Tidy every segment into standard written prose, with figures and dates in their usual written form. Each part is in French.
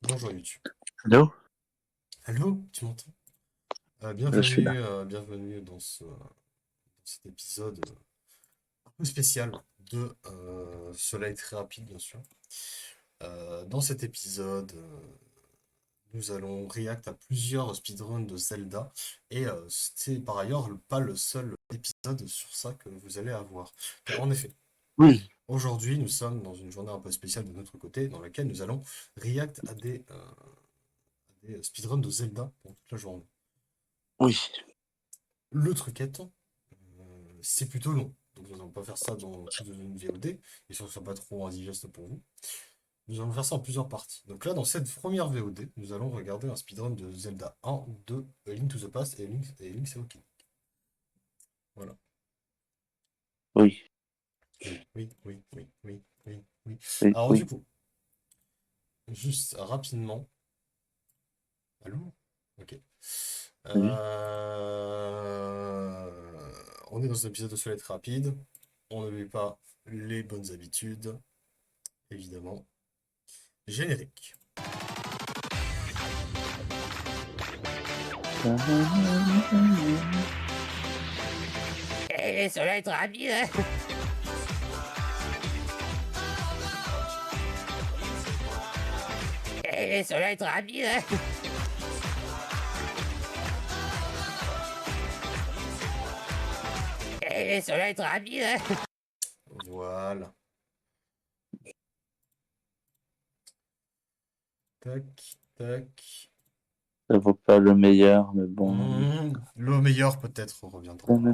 Bonjour YouTube. Allô? Allô, tu m'entends? Je suis là. Bienvenue dans cet épisode un peu spécial de Cela est très rapide, bien sûr. Dans cet épisode, nous allons react à plusieurs speedruns de Zelda et c'est par ailleurs pas le seul épisode sur ça que vous allez avoir. Car en effet, Oui. aujourd'hui, nous sommes dans une journée un peu spéciale de notre côté dans laquelle nous allons react à des speedruns de Zelda pour toute la journée. Oui. Le truc étant, c'est plutôt long. Donc nous allons pas faire ça dans toute une VOD, et ça ne sera pas trop indigeste pour vous. Nous allons faire ça en plusieurs parties. Donc là, dans cette première VOD, nous allons regarder un speedrun de Zelda 1, 2, A Link to the Past et Link's Awakening. Voilà. Oui. Oui, oui, oui, oui, oui, oui, oui. Oui. Alors du Oui. coup, juste rapidement. Allô? Ok. Oui. Euh, On est dans un épisode de Solette rapide. On n'oublie pas les bonnes habitudes, évidemment. Générique. Eh, ça va être rapide, hein? Eh, ça va être rapide, hein? Eh, ça va être rapide, hein? Voilà. Tac, tac. Ça vaut pas le meilleur, mais bon. Le meilleur peut-être reviendra. Faudrait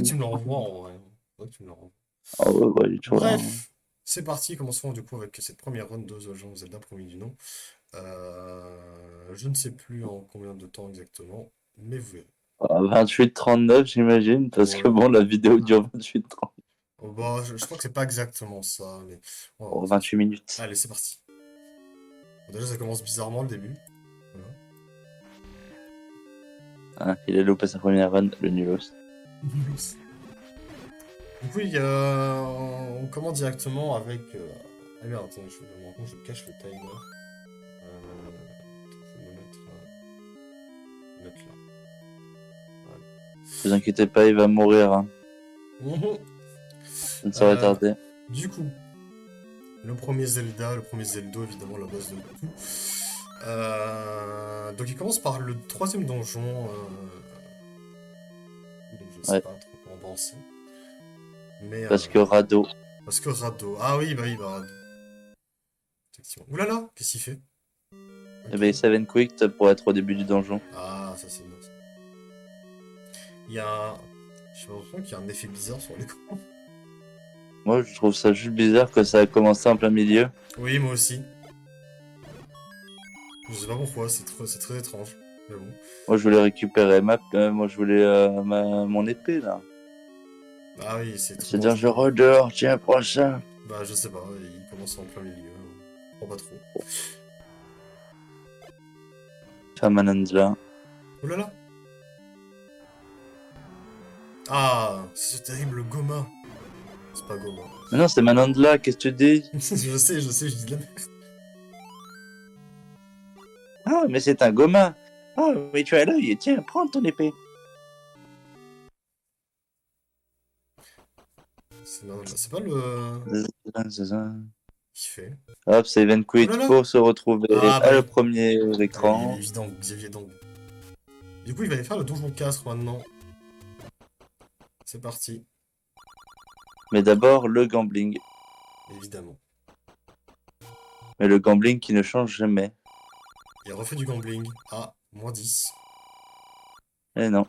que tu me le renvoies en vrai. Faudrait que tu me le renvoies. Ah ouais, bah, il est toujours là, hein. Bref, c'est parti. Commençons du coup avec cette première run de The Legend of Zelda premier du nom. Je ne sais plus en combien de temps exactement, mais vous verrez. Ah, 28-39, j'imagine, parce que Ouais. bon, la vidéo dure 28-30. Oh, bah, je crois que c'est pas exactement ça, mais on va Oh, voir ça. 28 minutes. Allez, c'est parti. Bon, déjà, ça commence bizarrement le début. Voilà. Hein, il a loupé sa première run, le nulos. Du coup, on commence directement avec. Ah merde, attends, je cache le timer. Je vais me mettre là. Voilà. Vous inquiétez pas, il va mourir, hein. Mhm. Ça ne saurait Euh, tarder. du coup, le premier Zelda, le premier Zelda, évidemment, la base de tout. Donc, il commence par le troisième donjon. Donc, je sais Ouais, pas trop quoi en penser. Mais. parce que Rado. Parce que Rado. Ah oui, bah Rado. Effectivement. Ouh là là, qu'est-ce qu'il fait? Eh Ok. ben, Seven Quick pour être au début du donjon. Ah, ça c'est bien. Il y a un... J'ai l'impression qu'il y a un effet bizarre sur l'écran. Moi, je trouve ça juste bizarre que ça a commencé en plein milieu. Oui, moi aussi. Je sais pas pourquoi, c'est très étrange. Mais bon. Moi, je voulais récupérer moi, je voulais mon épée, là. Ah oui, c'est C'est étrange. dangereux dehors, tiens, prends ça. Bah, je sais pas, il commence en plein milieu. Je crois pas trop. Famanandla. Oh là là! Ah, c'est ce terrible Goma. C'est pas Goma. Mais non, c'est Manandla, qu'est-ce que tu dis? Je dis de la merde. Ah, mais c'est un Goma. Ah, mais tu as l'œil, tiens, prends ton épée. C'est pas le... Hop, Qui fait? c'est Even Oh là Quit là! pour se retrouver Ah, bah à le oui. premier Ah, il est écran. évident, Xavier Dang. Du coup, il va aller faire le donjon 4 maintenant. C'est parti, Mais d'abord, le gambling. évidemment. Mais le gambling qui ne change jamais. Il refait du gambling. Ah, -10. Eh non,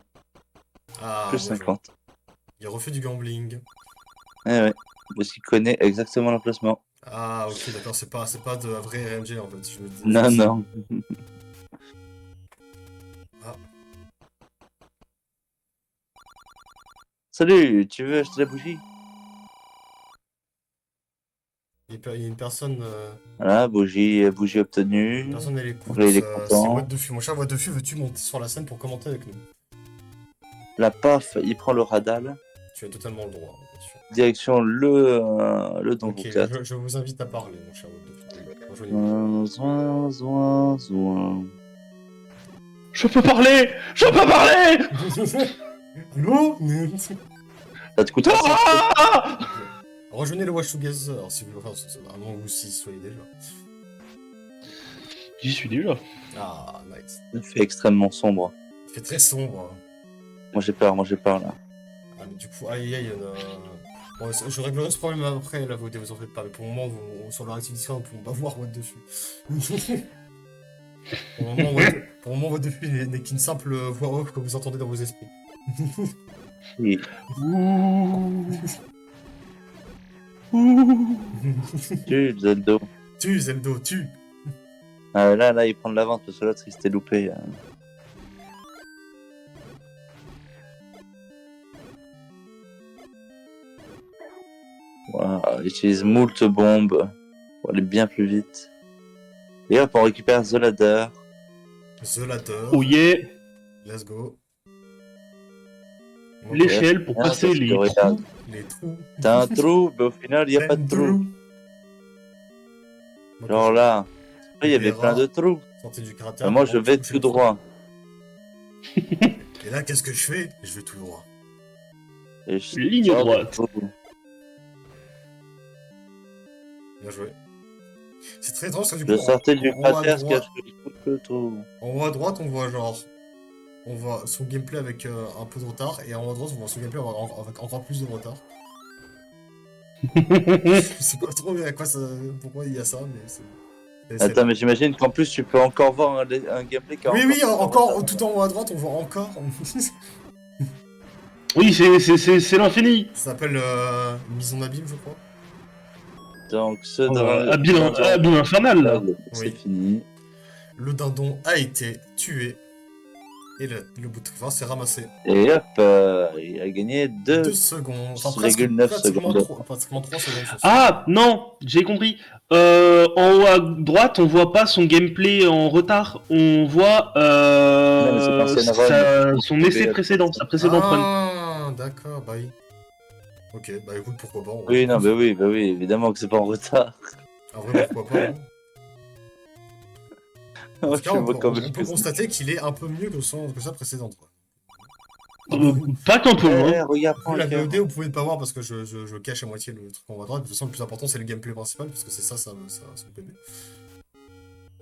Ah, plus moi je vois. 50. Il refait du gambling. Eh ouais, parce qu'il connaît exactement l'emplacement. Ah, ok, d'accord, c'est pas de la vraie RNG en fait. Je me disais Non, ça. non. Ah, Salut, tu veux acheter la bougie? il y a une personne, Voilà, bougie obtenue. elle Donc là, écoute. il est C'est What content. the Fu. Mon cher What the Fu, veux-tu monter sur la scène pour commenter avec nous? La paf, il prend le radal. Tu as totalement le droit, bien sûr. Direction le donjon Ok, 4. je vous invite à parler, mon cher What the Fu. Rejoignez-moi. Zouin. Je peux parler. Allô? Ça te coûtera 5 Ah Rejoignez le Watch Together si vous voulez. Enfin, à moins que vous y soyez déjà. J'y suis déjà. Ah, nice. Il fait extrêmement sombre. Il fait très sombre. Moi j'ai peur là. Ah, mais du coup, aïe aïe, bon, je réglerai ce problème après, là, vous en faites pas. Mais pour le moment, sur leur activité, on peut pas voir What dessus. Pour le moment, What dessus n'est qu'une simple voix off que vous entendez dans vos esprits. Oui. Ouh. Ouh. Tu Zeldo. Tu, Zeldo, tu. Ah, là, il prend de l'avance parce que l'autre il s'était loupé. Voilà, il utilise moult bombes pour aller bien plus vite. Et hop, on récupère The Ladder. The Ladder. Oh yeah. Let's go. L'échelle pour Ah, passer parce les que regarde, trous. Les trous. t'as un trou, mais au final, il n'y a pas de trou. Genre là, après, il y avait plein de trous. Sortez du cratère. Moi, je vais tout droit. Et là, qu'est-ce que je fais? Je vais tout droit. Et je Ligne sors du droite. trou. Bien joué. C'est très drôle parce que du Je coup, sortais du en haut à cratère, ce droite- cache le trou. en haut à droite, on voit genre. On voit son gameplay avec un peu de retard. Et en haut à droite, on voit son gameplay avec encore plus de retard. Je sais pas trop à quoi ça, pourquoi il y a ça, mais c'est. Attends, mais j'imagine qu'en plus, tu peux encore voir un gameplay qui a Oui, oui, encore encore, tout en haut à droite, on voit encore. Oui, c'est l'infini. Ça s'appelle mise en abîme, je crois. Donc, ce drame. Abîme infernal. C'est Oui. fini. Le dindon a été tué. Et le bout de fin s'est ramassé. Et hop, il a gagné 2 2 secondes. Enfin, 2,9 secondes. pratiquement 3 secondes. sur ça. Ah non, j'ai compris. En haut à droite, on voit pas son gameplay en retard. On voit Non, mais c'est l'ancienne run. son essai précédent, sa précédente run. Ah, d'accord, bah oui. Ok, bah écoute, pourquoi pas. Oui, non, bah oui, évidemment que c'est pas en retard. En vrai, pourquoi pas. Hein. En Moi, tout cas, je on vois peut, comme on peut constater qu'il est un peu mieux que sa précédente. Quoi. Pas qu'un peu, Eh, hein. regarde, Vous, la Franck. VOD, vous pouvez ne pas voir parce que je cache à moitié le truc en haut à droite. De toute façon, le plus important, c'est le gameplay principal parce que c'est ça son bébé.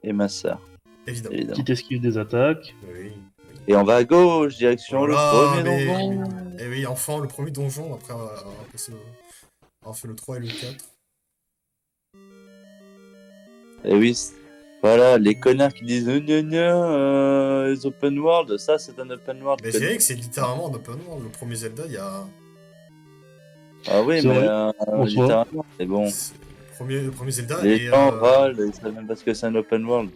Et ma soeur, Évidemment. évidemment. Petite esquive des attaques. Oui. Et on va à gauche, direction Voilà, le premier mais- donjon. Et oui, enfin, le premier donjon, après avoir fait le 3 et le 4. Et oui, voilà, les connards qui disent les open world, ça c'est un open world. Mais c'est vrai que c'est littéralement un open world. Le premier Zelda, il y a. Ah oui, C'est mais vrai. Bonsoir. littéralement, c'est bon. Le premier Zelda Les est, gens râlent, ils savent même pas ce que c'est un open world.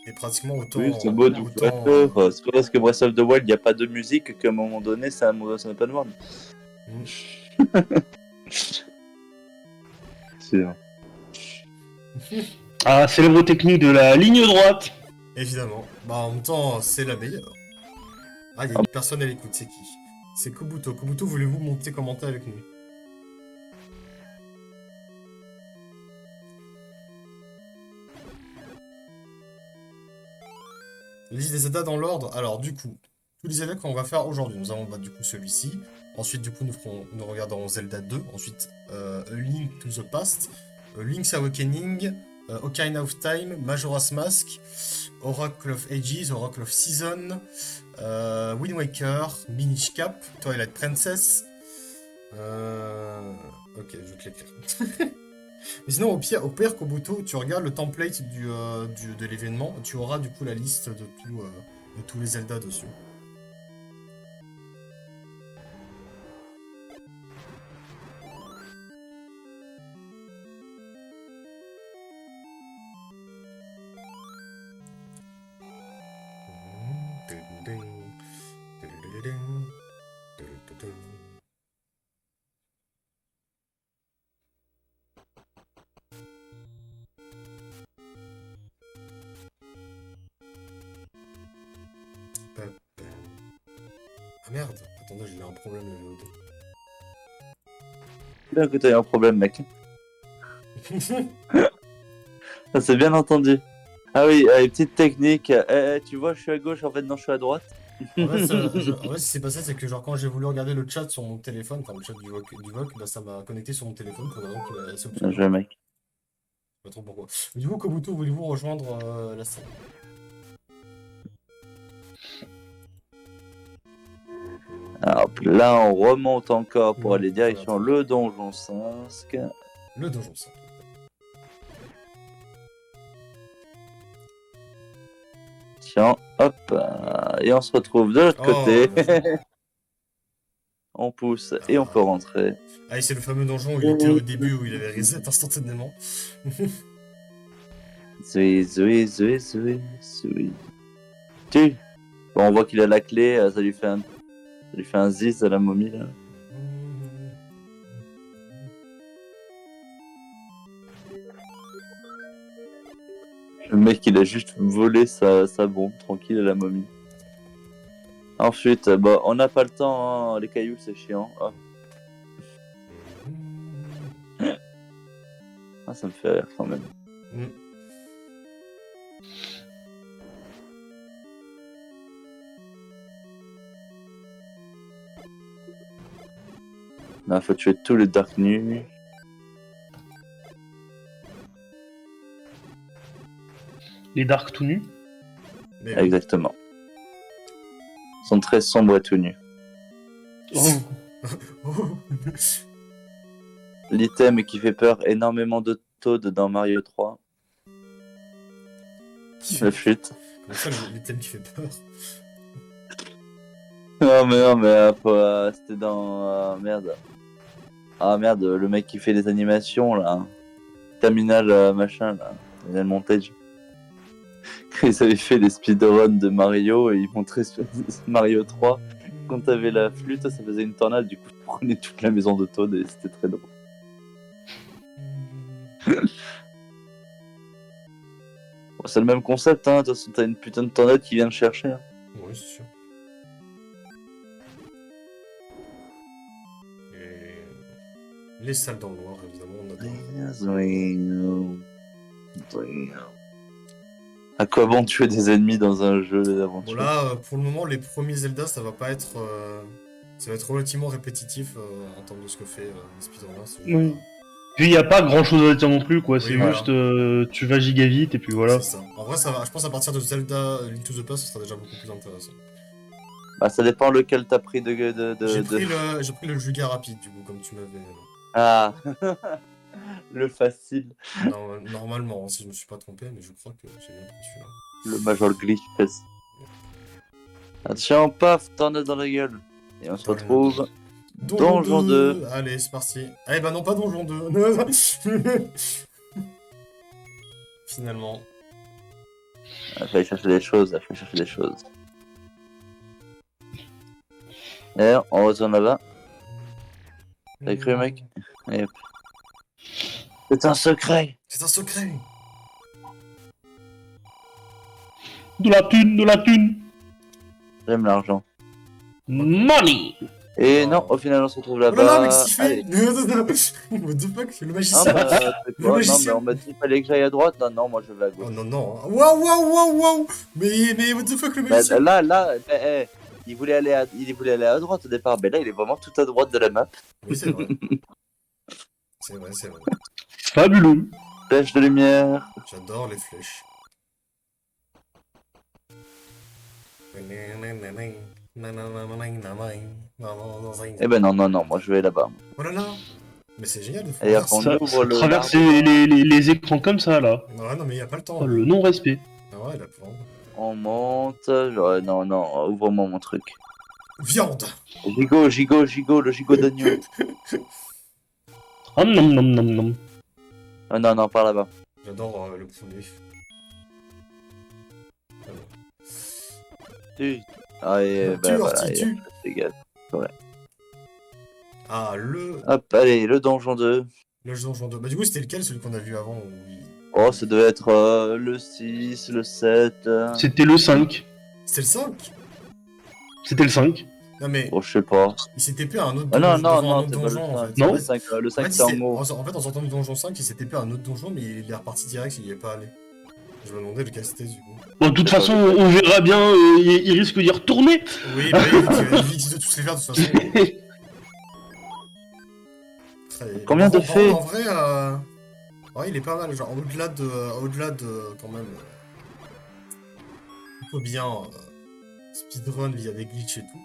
est pratiquement autant. Oui, c'est beau du autant, Breath. C'est pas parce que Breath of the Wild, il n'y a pas de musique qu'à un moment donné, c'est un open world. C'est vrai. Ah, célèbre technique de la ligne droite. Évidemment. Bah en même temps, c'est la meilleure. Ah, il y a une personne à l'écoute, c'est qui? C'est Kobuto. Kobuto, voulez-vous monter commenter avec nous? Liste des Zelda dans l'ordre. Alors du coup, tous les Zelda qu'on va faire aujourd'hui, nous allons du coup celui-ci. Ensuite, du coup, nous regarderons Zelda 2. Ensuite, A Link to the Past, Link's Awakening, Ocarina of Time, Majora's Mask, Oracle of Ages, Oracle of Season, Wind Waker, Minish Cap, Twilight Princess. Ok, je vais te l'écrire. Mais sinon, au pire, Kobuto, tu regardes le template de l'événement, tu auras du coup la liste de tous les Zelda dessus. Ah merde, attendez, j'ai eu un problème de VOD. Bien que t'as eu un problème, mec. Ça c'est bien entendu. Ah oui, petite technique. Tu vois, je suis à gauche, en fait, non, je suis à droite. En fait, en fait, ce qui s'est passé, c'est que genre quand j'ai voulu regarder le chat sur mon téléphone, enfin le chat du VOC, bah, ça m'a connecté sur mon téléphone pour raison qu'il est assez Bien obscur. joué, mec. Je sais pas trop pourquoi. Mais du coup, Kobuto, voulez-vous rejoindre la scène? Alors là, on remonte encore pour Oui, aller direction le donjon 5. Le donjon, ça. Tiens, hop, et on se retrouve de l'autre Oh, côté. bien joué. On pousse et on peut rentrer. Ah, et c'est le fameux donjon où il était au début, où il avait reset instantanément. Zui. Tu. Bon, on voit qu'il a la clé, ça lui fait un ziz à la momie là. Le mec il a juste volé sa bombe tranquille à la momie. Ensuite, bon, on n'a pas le temps, hein, les cailloux c'est chiant. Ah. Ah, ça me fait rire quand même. Mm. Là, faut tuer tous les Dark Nus. Les Dark tout nus. Mais Exactement. Ils sont très sombres et tout nus. Oh. Oh. L'item qui fait peur, énormément de Toad dans Mario 3. La flûte. Comment ça, l'item qui fait peur? Non mais c'était dans... merde. Ah merde, le mec qui fait les animations là. Terminal machin là. Terminal Montage. Ils avaient fait des speedruns de Mario et ils montraient sur Mario 3. Quand t'avais la flûte, ça faisait une tornade, du coup tu prenais toute la maison de Toad et c'était très drôle. Bon, c'est le même concept, hein. De toute façon, t'as une putain de tornade qui vient te chercher. Hein. Oui, c'est sûr. Et les salles dans le noir, évidemment, on adore. À quoi bon tuer des ennemis dans un jeu d'aventure? Bon là, pour le moment, les premiers Zelda, ça va pas être... ça va être relativement répétitif en termes de ce que fait les speedrunners. C'est juste Oui. pas- Puis il n'y a pas grand chose à dire non plus, quoi. Oui, C'est voilà. juste, tu vas giga vite et puis voilà. C'est ça. En vrai, ça va. Je pense à partir de Zelda Link to the Past, ça sera déjà beaucoup plus intéressant. Bah ça dépend lequel t'as pris J'ai pris le Juga rapide, du coup, comme tu m'avais... Ah le facile. Normalement, si je me suis pas trompé, mais je crois que j'ai bien pris celui-là. Le Major Glitch. Attention, paf, tornade dans la gueule. Et on se retrouve... Donjon 2. Allez, c'est parti. Eh ben non, pas Donjon 2. Finalement. Il fallait chercher des choses, Et on retourne là-bas. T'as cru, mec? Et hop. C'est un secret. C'est un secret. De la thune. J'aime l'argent. Money. Et Oh. non, au final, on se retrouve Oh là là-bas. là, mais qu'est-ce qu'il Allez. fait? What the fuck? Le Ah, magicien. bah, c'est Le quoi? Non, mais magicien. on m'a dit qu'il fallait que j'aille à droite. Non, moi je vais à Oh gauche. non, non. Waouh. Mais what the fuck, le Bah, magicien? il voulait aller à droite au départ. Mais là, il est vraiment tout à droite de la map. Oui, c'est vrai. C'est vrai. Fabuleux. Flèche de lumière. J'adore les flèches. Eh ben non, moi je vais là-bas. Oh là là. Mais c'est génial de Et faire après, on ça. ouvre le. Traverser les écrans comme ça, là. Ouais, non, mais y a pas le temps. Oh, le non-respect. Ah ouais, la plante. On monte. Non, ouvre-moi mon truc. Viande. Le gigot d'agneau. Nom. Oh, non, par là-bas. J'adore le poulet. Ah, et bah voilà, Tue. c'est égal. Ah, le Hop, allez, le donjon 2. donjon 2. Bah, du coup, c'était lequel, celui qu'on a vu avant où Oh, ça devait être le 6, le 7. C'était le 5. C'était le 5. C'était le 5. Non, mais Oh, je sais pas. il s'est TP à un autre Ah non, devant non, un non, autre c'est pas le donjon, en 5. fait. Non. En Le fait, 5, le en 5 fait, c'est en haut. en fait, en sortant du donjon 5, il s'est TP à un autre donjon, mais il est reparti direct, il y est pas allé. Je me demandais lequel c'était, du coup. Bon, de toute C'est pas façon, on verra bien, il risque d'y retourner. Oui, bah oui, il vit de tous les faire, de toute façon. Combien de Par contre, fées en vrai, ouais, il est pas mal. Genre, au-delà de quand même, plutôt bien speedrun via des glitches et tout.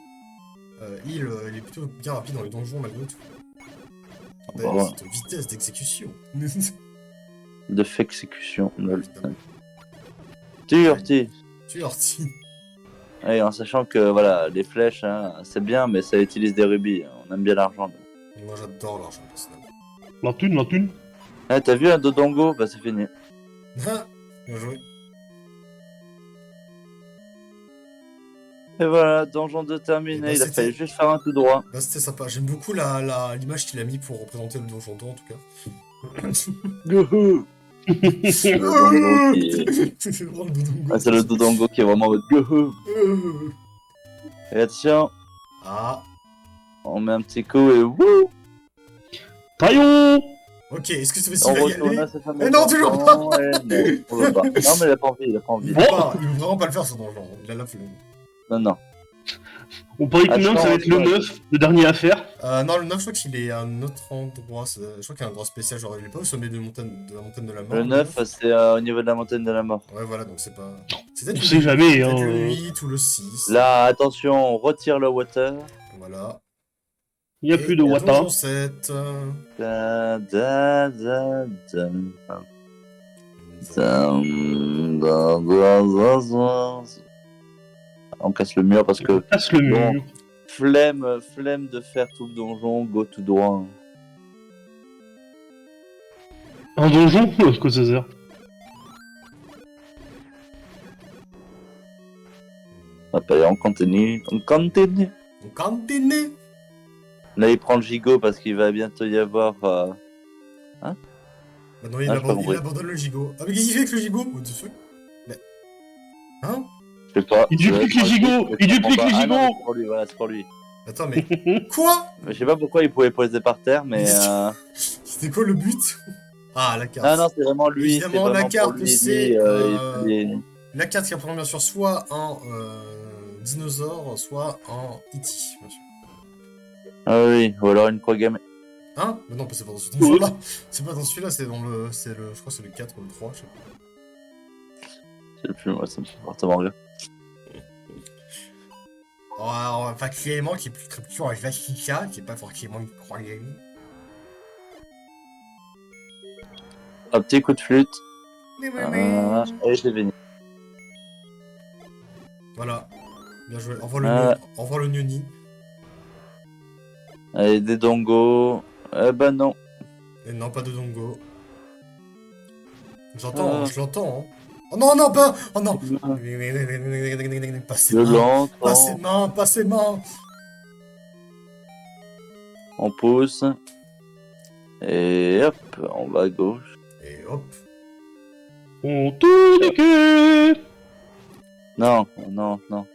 Il est plutôt bien rapide dans les donjons malgré tout. Bah ouais. Cette vitesse d'exécution. De fait exécution. Lol. Évidemment. Tu Horty. Tu es Horty. Et en sachant que voilà, les flèches, hein, c'est bien, mais ça utilise des rubis. On aime bien l'argent. là. Moi j'adore l'argent personnellement. La thune, la thune. Ah, t'as vu un Dodongo? Bah, c'est fini. Ah, bien joué. Et voilà, donjon de Et terminé. bah, Il a c'était- fallu juste faire un tout droit. Bah, c'était sympa. J'aime beaucoup l'image qu'il a mis pour représenter le donjon 2 en tout cas. Youhou. C'est Le Dodongo qui est- vraiment le Dodongo. Ah, c'est le Dodongo qui est vraiment en mode youhou. Et attention, Ah, on met un petit coup et wouh! Taillon. ok, est-ce que c'est On possible d'y retourne aller? à ce fameux Mais non, toujours donjon, et non, on veut pas. Non, mais il a pas envie, il a pas envie. Il veut vraiment pas le faire ce donjon. Il a la flemme. Non, non. On parie combien que ça va être le Attends, 9, le dernier à faire. Non, le 9, je crois qu'il est à un autre endroit. Je crois qu'il y a un endroit spécial. Genre, il est pas au sommet de la montagne de la mort. Le 9, c'est au niveau de la montagne de la mort. Ouais, voilà, donc c'est pas. C'est On peut-être sait jamais, peut-être hein. le 8 ou le 6. Là, attention, on retire le water. Voilà. Il n'y a Et plus de il y a Wata. donjon 7. Da, da, da, da. Dam, da, da, da, da. On casse le mur parce que On casse le Bon. mur. flemme de faire tout le donjon, go tout droit. Un donjon. Quoi ça sert? Après, on continue, on continue. On continue. Là, il prend le gigot parce qu'il va bientôt y avoir. Maintenant, il, Ah, j'ai pas il compris. abandonne le gigot. Ah, mais qu'est-ce qu'il fait avec le gigot? What the fuck? Mais... Hein? Je sais pas. Il duplique les gigots, il duplique les Ah non, mais gigots. c'est pour lui, voilà, c'est pour lui. Attends, mais. Quoi? Mais je sais pas pourquoi il pouvait poser par terre, mais. C'était quoi le but? Ah, la carte. Non, non, c'est vraiment lui. Évidemment, c'est vraiment la pour carte, lui, c'est, lui, il est- La carte qui représente bien sûr soit un dinosaure, soit un E.T. bien sûr. Ah oui, ou alors une croix gammée. Hein? Mais non, c'est pas dans ce donjon-là. C'est pas dans celui-là, c'est dans le. Je crois que c'est le 4 ou le 3, je sais pas. C'est le plus, moi, ça me fait fortement rire. Alors, factuellement, qui est plus très plus avec Vastica, qui est pas forcément une croix gammée. Un petit coup de flûte. Et c'est fini. Voilà. Bien joué. Ah. Au revoir le Nuni. Allez, des dongos. Eh ben non. Et non, pas de Dongo. J'entends, Ah. hein, je l'entends. Hein. Oh non, non, pas. Oh non. Pas ses Le mains. blanc, Pas ses mains, pas ses mains. on pousse. Et hop, on va à gauche. Et hop. On tourne les queues. Non, non, non.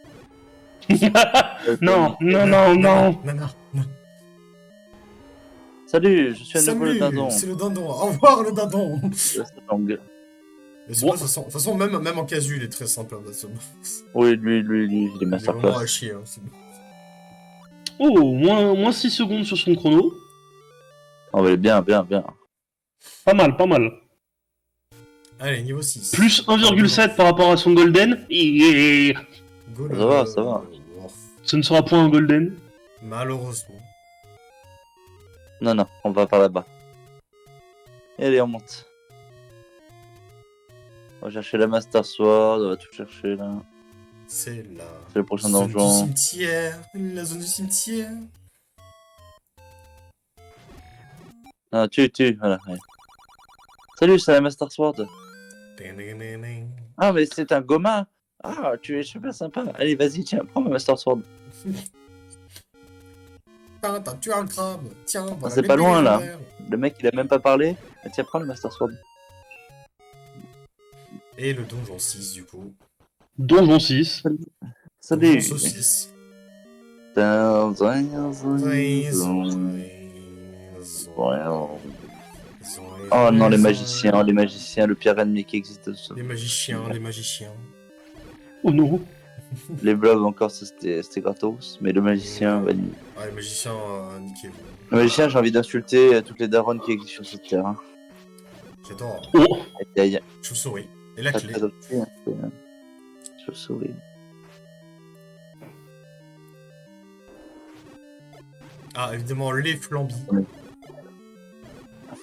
Non, non, non, non. Non, non, non. Salut, je suis à nouveau le Salut, dindon. c'est le dindon. Au revoir le dindon. Oui, Mais c'est Bon. pas, de toute façon, même en casu, il est très simple. Hein, lui, il est il est vraiment masterclass. à chier. Hein, c'est- Oh, moins 6 secondes sur son chrono. On va aller bien, bien, bien. Pas mal, pas mal. Allez, niveau 6. Plus 1,7 par rapport à son golden. Et Go, Ça va, ça va. oh, ce ne sera point un golden. malheureusement. Non, non, on va par là-bas. Et allez, on monte. On va chercher la Master Sword, on va tout chercher là. C'est la C'est le prochain zone du donjon. cimetière. La zone du cimetière. Ah, voilà. Ouais. Salut, c'est la Master Sword. Ah, mais c'est un Goma. Ah, tu es super sympa. Allez, vas-y, tiens, prends ma Master Sword. T'as tué un crabe. Tiens, voilà c'est les pas loin, là. légendaires. Le mec, il a même pas parlé. Ah, tiens, prends le Master Sword. Et le donjon 6, du coup. Donjon 6. Salut. Donjon saucisse. Oh non, les magiciens, le pire ennemi qui existe. Les magiciens, les magiciens. Oh non. Les blobs encore, ça, c'était gratos, mais le magicien, vanille. Ah, les magiciens, niquez-vous. Le magicien, j'ai envie d'insulter toutes les daronnes qui existent sur cette terre. Hein. J'adore. Oh. Aïe aïe. Chauve-souris. Et la Très clé. très adopté, hein, chauve-souris. Ah, évidemment, les flambis.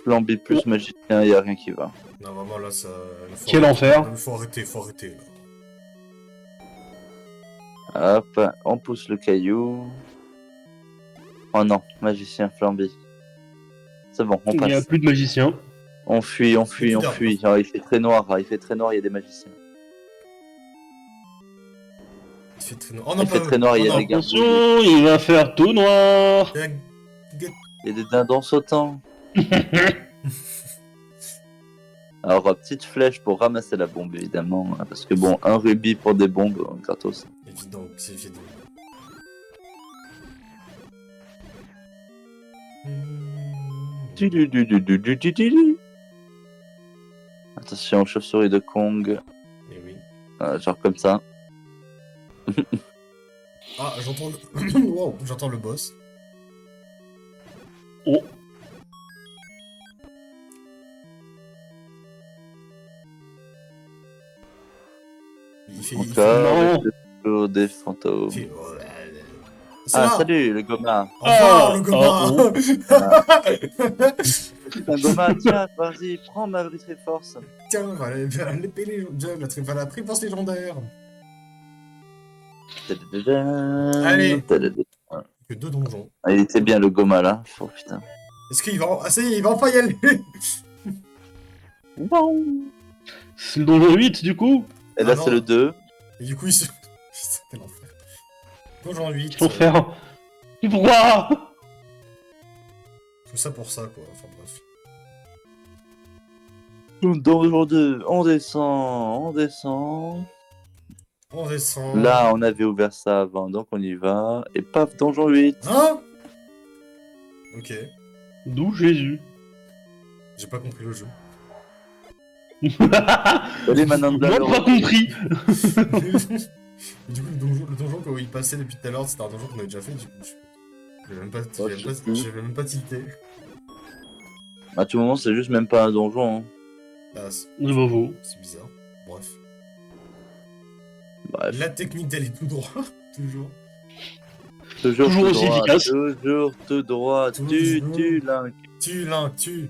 Flambi plus magicien, y a rien qui va. Non, vraiment, là, ça... Quel enfer. Faut arrêter, là. Hop, on pousse le caillou. Oh non, magicien Flamby. C'est bon, on Il n'y a passe. plus de magicien. On fuit, on fuit, on Putain. fuit. Oh, il fait très noir, il y a des magiciens. Il fait très noir. Oh non, Il fait très noir, il y a non. des gargouilles. Attention, il va faire tout noir. Il y a- Il y a des dindons sautants. Alors, petite flèche pour ramasser la bombe, évidemment. Hein, parce que bon, un rubis pour des bombes, gratos. Évident, c'est évident. Attention, chauve-souris de Kong. Eh oui. Genre comme ça. Ah, j'entends le... wow, j'entends le boss. Oh. Il fait... Encore Non. le tour des fantômes. il fait- oh là là. C'est Ah, là. salut, le goma. Enfin, le Ah, goma. Un goma, tiens, vas-y, prends ma très force. Tiens, voilà, l'épée légendaire, la prépense légendaire. Allez. Que 2 donjons. Ah, il était bien le goma là. Oh putain. Est-ce qu'il va... Ah, ça y est, il va enfin y aller. C'est le donjon 8 du coup. Et là, Ah non. c'est le 2. Et du coup, il se... C'était l'enfer. Donjon 8. Ils vont faire. Mais pourquoi? Tout ça pour ça, quoi. Enfin, bref. Donjon 2, on descend, on descend. On descend. Là, on avait ouvert ça avant, donc on y va. Et paf, donjon 8. Hein? Ok. D'où Jésus. J'ai pas compris le jeu. Allez, maintenant de Moi, pas compris. Et du coup, le donjon quand il passait depuis tout à l'heure, c'était un donjon qu'on avait déjà fait, du coup. J'ai même pas, Oh, j'avais je même sais pas, plus. j'avais même pas tilté. À tout moment, c'est juste même pas un donjon. Hein. Ah, C'est pas faux. c'est bizarre. Bref. Bref, La technique d'aller tout droit, toujours. toujours toujours tout aussi droit, efficace. toujours tout droit. Tu, Toujours. là. Tu l'as, tu.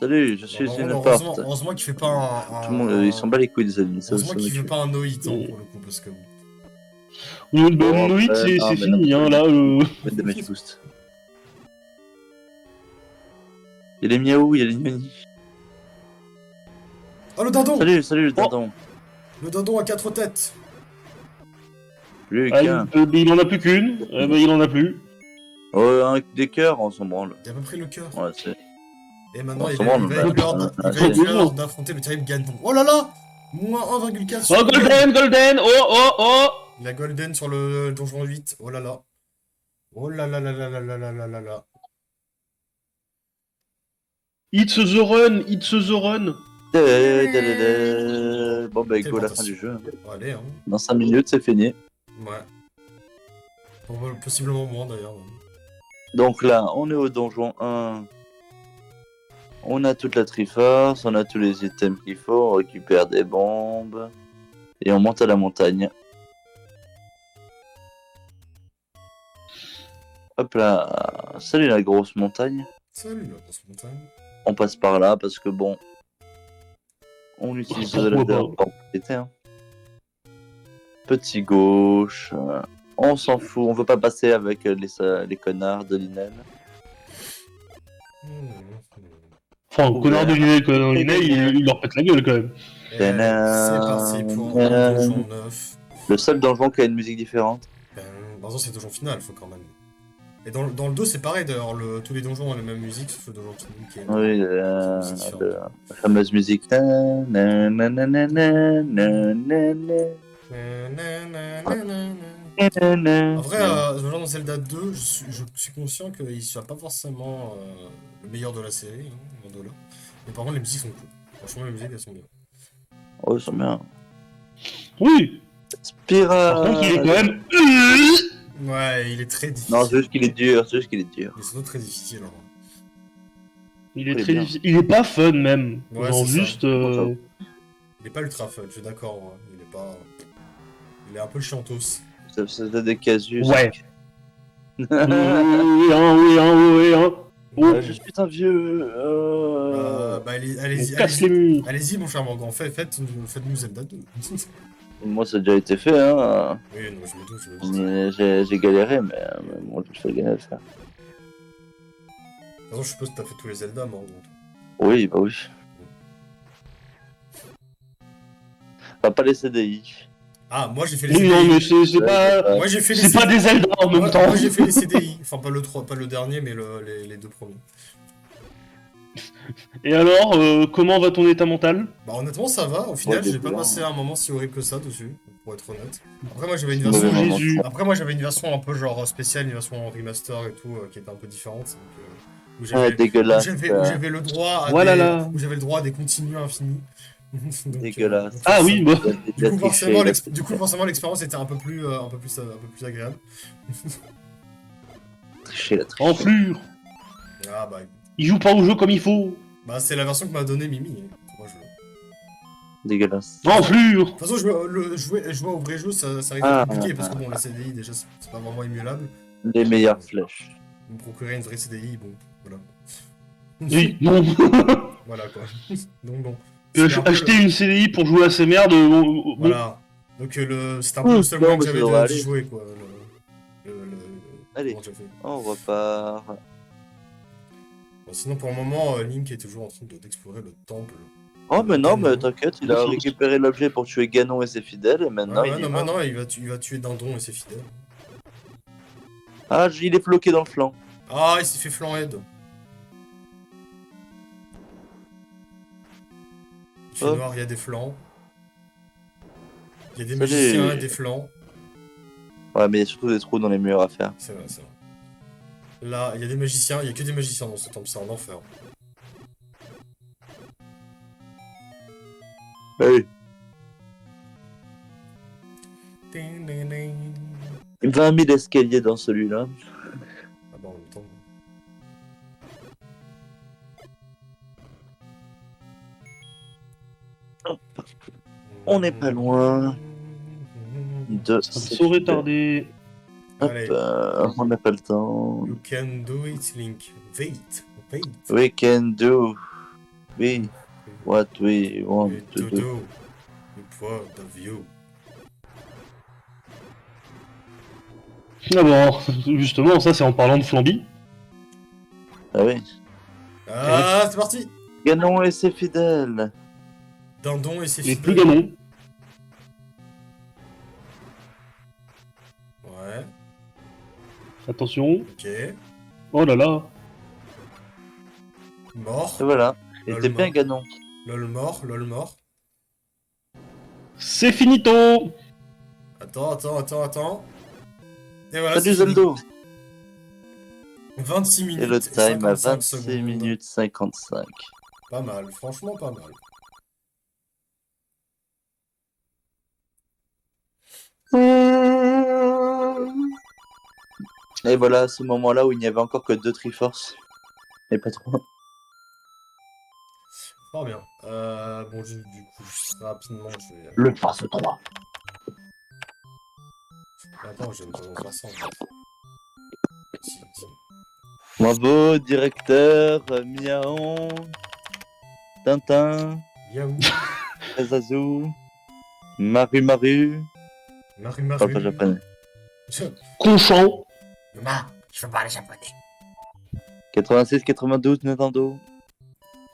Salut, je suis Bon, une heureusement, porte. heureusement qu'il fait pas un... Tout le monde, ils s'en bat les couilles des ennemis. Ça, Heureusement ça qu'il me fait tue. pas un no-hit, hein, pour le coup, parce que... Oui, Bon, ben, oui, après, c'est non, mais fini, non, hein, là. Mettre des match boost. Il y a les miaou, il y a les gnoni. Oh, le dindon! Salut le dindon. Le dindon à 4 têtes! Plus Ah, qu'un. il en a plus qu'une. Ben, il en a plus. Oh, un des cœurs, on s'en branle. Il a pas pris le cœur. Ouais, c'est. Et maintenant, On il s'en va branle, être l'heure bah, d'affronter le terrible Ganon. Oh là là! Moins 1,4 Oh, sur le Golden, Golden. Oh, oh, oh. La Golden sur le donjon 8. Oh là là. Oh là là là là là là là là là là. It's the run, it's the run. Bon, bah, go, la fin Téléportation. du jeu. Bon, allez, hein. Dans 5 minutes, c'est fini. Ouais. Bon, possiblement moins d'ailleurs. Donc là, on est au donjon 1. On a toute la Triforce, on a tous les items qu'il faut, on récupère des bombes. Et on monte à la montagne. Hop là, salut la grosse montagne. Salut la grosse montagne. On passe par là parce que bon, on utilise de la Pourquoi pas. propriété. Hein. Petit gauche, on s'en fout, on veut pas passer avec les connards de l'INEL. Enfin, connard de Linné, connard de Linné, il leur pète la gueule quand même. Et c'est parti pour un donjon 9. Le seul donjon qui a une musique différente. Ben, par exemple, c'est le donjon final, faut quand même. Et dans le 2, c'est pareil d'ailleurs, tous les donjons ont la même musique, sauf le donjon final qui est. Oui, musique différente. la fameuse musique. Na, na, na, na, na, na, na, na. En vrai, ce genre dans Zelda 2, je suis conscient qu'il ne soit pas forcément le meilleur de la série, hein, loin de là. Mais par contre, les musiques sont cool. Franchement, les musiques, elles sont bien. Oh, c'est bien. Oui. Par contre, il est Spira. quand même. Ouais, il est très difficile. Non, c'est juste qu'il est dur, c'est juste qu'il est dur. Il est surtout très difficile. Hein. Il est Il est très bien. difficile. Il est pas fun même. Ouais, Genre c'est ça. juste. Il est pas ultra fun, je suis d'accord. Ouais. Il est pas. Il est un peu chiantos. Ça des casus. Ouais. Oui, hein, oui, hein, oui, hein. Oh, Je suis un vieux. Allez-y, on casse les murs. allez-y, mon cher Morgan, faites-nous Zelda 2. Moi, ça a déjà été fait, hein. Oui, non, je me doute, je me doute. J'ai galéré, mais moi, je fais gagner à le faire. De toute façon, je suppose que t'as fait tous les Zelda, Morgan. Oui, bah oui. Enfin, pas les CDI. Ah, moi j'ai fait les Oui, non, mais CDI. c'est pas. Moi j'ai fait les C'est pas CDI. des Zelda en même temps. Moi j'ai fait les CDI. Enfin, pas le 3, pas le dernier, mais les deux premiers. Et alors, comment va ton état mental? Bah, honnêtement, ça va. Au final, Ouais, j'ai pas bien. passé un moment si horrible que ça dessus, pour être honnête. Après, moi j'avais une C'est version. mauvais moment. Jésus. Après, moi j'avais une version un peu genre spéciale, une version en remaster et tout, qui était un peu différente. Donc, où Ah, dégueulasse. j'avais le droit à Voilà là. où j'avais le droit à des continues infinis. Donc, Dégueulasse. donc, Ah oui, bah. du coup, forcément, l'expérience était un peu plus agréable. Tricher la triche. Enflure. Ah bah, Il joue pas au jeu comme il faut. bah c'est la version que m'a donné Mimi. Hein. Moi, Dégueulasse. Enflure. De toute façon, jouer au vrai jeu, ça risque d'être compliqué parce que bon, les CDI déjà, c'est pas vraiment émulable. Les meilleures flèches. Me procurer une vraie CDI, bon, voilà. Oui, non. Voilà quoi. Donc bon. Acheter une CDI pour jouer à ces merdes. Bon. Voilà. Donc c'est un peu le seul moyen Non, que mais ça j'avais devrait d'y aller. jouer quoi. Allez. Comment j'ai fait. On repart. Bon, sinon pour le moment, Link est toujours en train d'explorer le temple. Oh, mais non, mais Ganon. t'inquiète, il a récupéré l'objet pour tuer Ganon et ses fidèles, et maintenant Ouais, il y non, va. maintenant il va tuer Dindon et ses fidèles. Ah, il est bloqué dans le flanc. Ah, il s'est fait flanc aide. Il fait Oh. noir, il y a des flancs. Il y a des Salut. magiciens et des flancs. Ouais, mais il y a surtout des trous dans les murs à faire. C'est vrai, c'est vrai. Là, il y a des magiciens, il y a que des magiciens dans ce temple, c'est un enfer. Hey. Ding, ding, ding. 20 000 escaliers dans celui-là. Ah bah en même temps. On n'est pas loin de... Ça me saurait tarder. Hop, Allez. on n'a pas le temps. You can do it, Link. Wait. We can do. We what we want We to to do. do. We proud of you. Ah bon, justement, ça c'est en parlant de Flamby. Ah oui. Ah, c'est parti. Ganon et ses fidèles. Dindon et ses Mais fidèles. plus Ganon. Ouais, Attention. ok. Oh là là. Mort. Et voilà. Il Lol, était bien mort. Ganon. Lol mort. C'est finito. Attends. Et voilà, Salut c'est fini. Zeldo. 26 minutes Et le time à 55 26 secondes. minutes 55. Pas mal, franchement pas mal. Et voilà, à ce moment-là où il n'y avait encore que 2 Triforce. Et pas 3. Fort bien. Bon, du coup, rapidement, je vais... Le passe 3. Attends, je vais pas faire ça, en fait. Si. Bravo, directeur, Miaon, Tintin, Yahoo. Azazou, Maru Maru. Maru. Parle pas japonais. Conchant. Je veux parler japonais. 86, 92, Nintendo.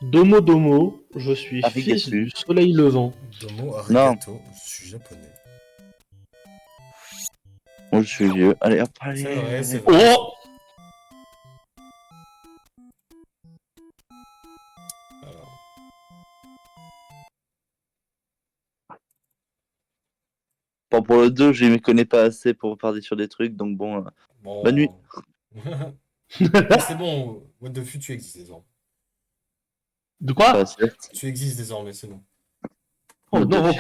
Domo Domo, je suis Arigato. fils du soleil levant. Domo arigato. Je suis japonais. Moi je suis vieux. Allez hop, C'est allez. vrai, c'est vrai. Oh. Alors, Bon, pour le 2, je m'y connais pas assez pour parler sur des trucs, donc bon. Bon. Bonne nuit. C'est bon, What the fuck, tu existes désormais. De quoi? certes. Tu existes désormais, c'est bon. Oh non.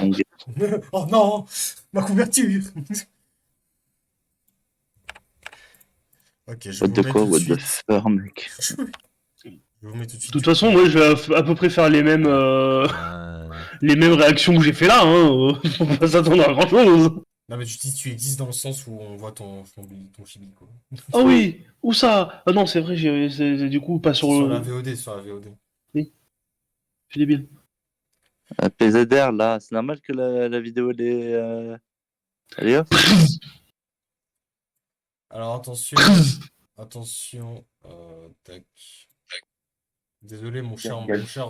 Oh non, ma couverture. Ok, je What vous the mets quoi, tout de what the suite. fuck, mec. Je vous mets tout de De suite. toute façon, moi, je vais à peu près faire les mêmes réactions que j'ai fait là. Hein. Faut pas s'attendre à grand chose. Non, mais tu dis tu existes dans le sens où on voit ton chibi, quoi. Ah oui, où ça? Ah non, c'est vrai, c'est du coup pas sur Sur le. la VOD, sur la VOD. Je suis débile. PZR, là, c'est normal que la vidéo, elle est. Elle est off. Alors attention, attention, tac. Désolé mon cher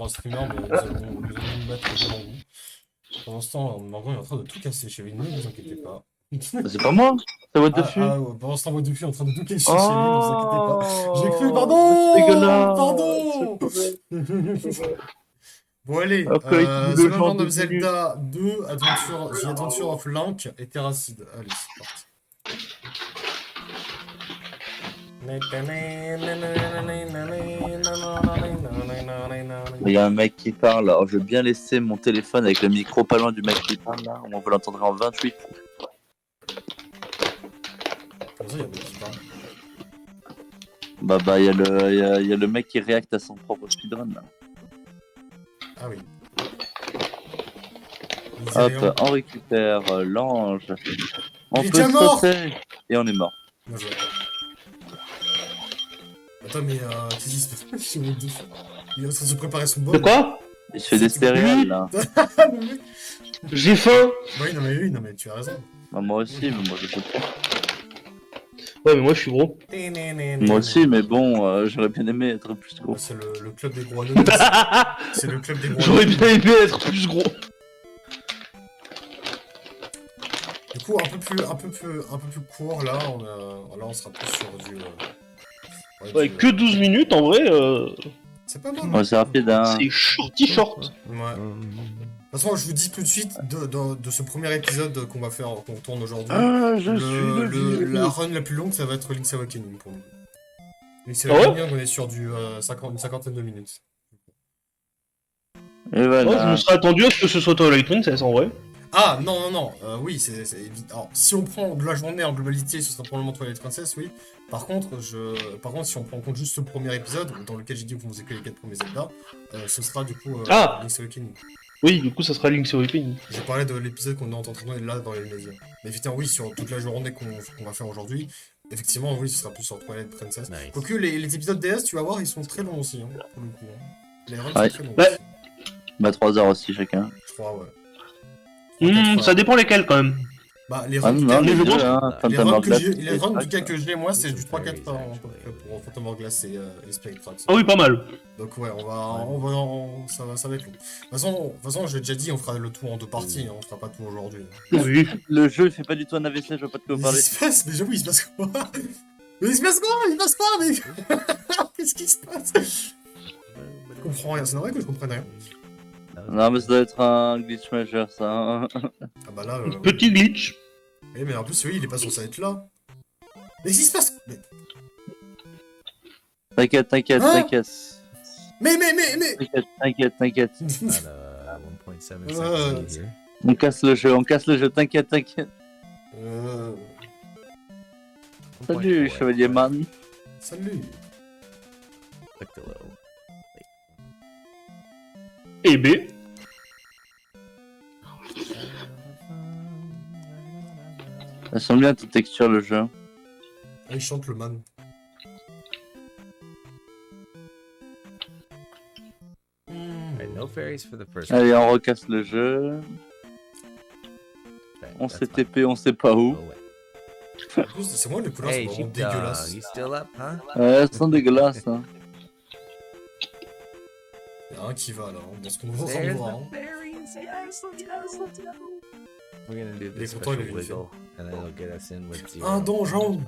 streamer, mais nous allons nous mettre devant vous. Pour l'instant, Morgan est en train de tout casser chez lui, ne vous inquiétez pas. C'est pas moi, c'est what the fuck. Ouais, pour l'instant, moi depuis est en train de tout casser chez lui, ne vous inquiétez pas. J'ai cru, C'est pardon! dégueulasse. Pardon! Bon allez, Après, The le Legend genre of de Zelda 2, The Adventure of Link et Terracid. Allez, c'est parti. Il y a un mec qui parle, alors je vais bien laisser mon téléphone avec le micro pas loin du mec qui parle là, on peut l'entendre en 28. Comme ça, il y a des qui parlent. Bah, il y a le mec qui réacte à son propre speedrun là. Ah oui. Hop, on récupère l'ange. On Il est peut déjà mort. sauter. Et on est mort. Bien joué. Attends, mais qu'est-ce qui se passe? Je suis au dessus. Il est en train de se préparer son bol. De quoi? Il se fait des céréales là. J'ai faim. Oui, non, mais tu as raison. Bah, moi aussi, mais moi je sais pas. Ouais, mais moi je suis gros. Moi aussi, mais bon, j'aurais bien aimé être plus gros. C'est le club des gros anneaux. C'est le club des gros J'aurais anneaux. bien aimé être plus gros. Du coup, un peu plus court, là, on sera plus sur du... Ouais, que 12 minutes en vrai. C'est pas mal. Ouais, c'est rapide, hein. C'est shorty short. Ouais. De toute façon, je vous dis tout de suite, de ce premier épisode qu'on va faire, qu'on tourne aujourd'hui, Ah, je suis la run la plus longue, ça va être Link's Awakening pour nous. Link's Ah ouais Awakening, on est sur du une cinquantaine de minutes. Et Moi, je voilà. me serais attendu à ce que ce soit Twilight Princess en vrai. Ah, non, oui, c'est évident. Alors, si on prend de la journée en globalité, ce sera probablement Twilight Princess, oui. Par contre, si on prend en compte juste ce premier épisode, dans lequel j'ai dit que vous faisiez que les 4 premiers Zelda, ce sera du coup Link's Awakening. Oui, du coup, ça sera Link's Awakening. J'ai parlé de l'épisode qu'on est en train de tourner là dans les médias. Mais effectivement, oui, sur toute la journée qu'on va faire aujourd'hui, effectivement, oui, ce sera plus sur Twilight Princess. Nice. Quoique les épisodes DS, tu vas voir, ils sont très longs aussi, hein, pour le coup. Hein. Les runs Ouais. sont très longs Ouais. aussi. Bah, 3 heures aussi chacun. Je crois, ouais. Ça dépend lesquels quand même. Bah, les Ah runs non, du non, gars, les je deux, pense- hein. les Phantom runs Hourglass, les runs du et gars que j'ai, moi, c'est du 3-4 Fairies par an, are à peu près, actually pour Phantom Hourglass et Spirit Tracks. Ah oui, pas mal. Donc ouais, ça va être long. De toute façon, j'ai déjà dit, on fera le tout en 2 parties, hein, on fera pas tout aujourd'hui. Oui. Le jeu, il fait pas du tout un AVC, je vois pas de quoi vous Mais parler. il se passe, mais j'avoue, il se passe quoi? Mais il se passe quoi? Il passe pas, mec! Qu'est-ce qui se passe? Je comprends rien, c'est normal que je comprenne rien. Non, mais ça doit être un glitch majeur, ça. Hein. Ah bah là, Petit glitch. eh, mais en plus, oui, il est pas censé être là. Mais qu'est-ce qui se passe? T'inquiète, t'inquiète, Hein t'inquiète. Mais T'inquiète, t'inquiète. About 1.7 seconds here. On casse le jeu, t'inquiète, t'inquiète. Salut, 1.4, chevalier man. Salut. Click the low. Et B. Ça sent bien toute texture le jeu. Ah, il chante le man. Alright, no fairies for the first Allez, on recasse le jeu. Okay, On that's s'est fine. TP, on sait pas où. Go away. En plus, c'est moi, les couleurs Hey, sont vraiment sheepdog, dégueulasses. you still up, huh? Ouais, elles sont dégueulasses. Hein. Il y a un qui va là, hein, dans ce qu'on voit. There's Hein. the fairies. Yes, let's go. We're gonna do Il est this content, il special est vite fait. wiggle, and then it'll get us in with zero. Un donjon.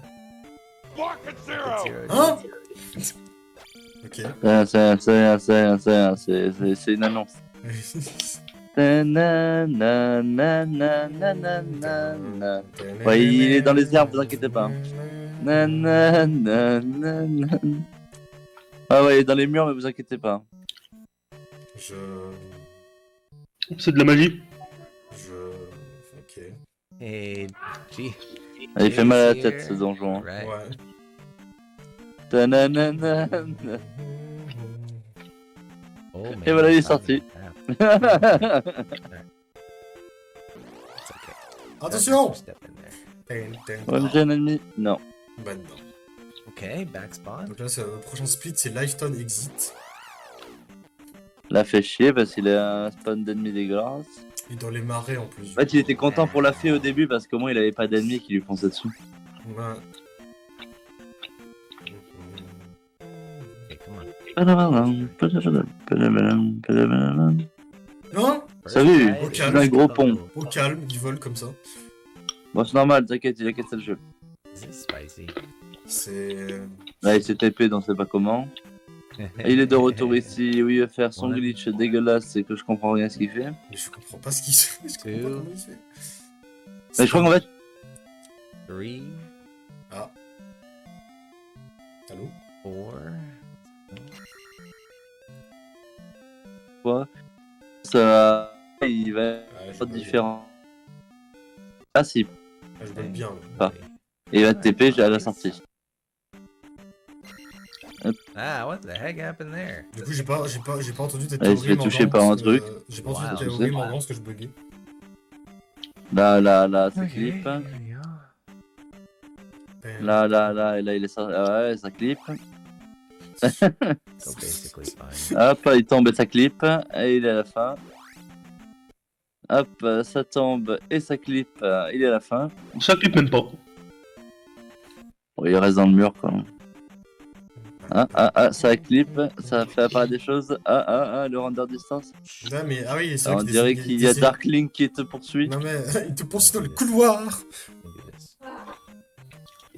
With zero. Hein? Ok. C'est une annonce. Nanananananana. Ouais, il est dans les airs, vous inquiétez pas. Nananananana. Ah ouais, il est dans les murs, mais vous inquiétez pas. Je... C'est de la magie. Ok. Hey, gee. Ah, il fait mal à la tête ce donjon. Right. Ouais. Tananana. Oh, man, Et voilà, il est it's not sorti. gonna happen. It's okay. Attention! Step in there. Ouais, j'ai un ennemi. Non. Bah non. Okay, back spawn. Donc là, le prochain split, c'est Lifetone Exit. L'a fait chier parce qu'il a un spawn d'ennemis dégueulasse. Et dans les marais en plus. En fait, il était content pour la fée au début parce qu'au moins il avait pas d'ennemis qui lui fonçaient dessus. Ouais. Okay, come on. Non? Salut, First au try, calme. Un gros pont. Au calme, il vole comme ça. Bon, c'est normal, t'inquiète, il a cassé le jeu. This is spicy. C'est... Là, il s'est TP dans je sais pas comment. Et il est de retour ici. Oui, il va faire son glitch dégueulasse, c'est que je comprends rien à ce qu'il fait. Mais je comprends pas ce qu'il fait. Je comprends pas comment il fait. Mais je crois qu'en fait, 3, Ah. Allô? 4. quoi, ça, il va Ouais, je être bug. différent. Ah si, Ah, je bug bien. Là. Ah. et il va TP à la sortie. Ah, what the heck happened there? Du coup, j'ai pas entendu ta Ah, il se théorie. fait toucher par un truc. J'ai pas entendu Wow. ta théorie, Morgan, parce que je buguais. Là, ça Okay, clip. here we are. Là, et là, il est sorti. Ah ouais, ça clip. So basically fine. Hop, il tombe et ça clip. Et il est à la fin. Hop, ça tombe et ça clip. Il est à la fin. Ça clip même pas. Bon, il reste dans le mur quand même. Ça clip, ça fait apparaître des choses. Le render distance. Non, mais ah oui, c'est On vrai que dirait qu'il y a Darkling qui te poursuit. Non, mais il te poursuit dans le couloir. Let me do this.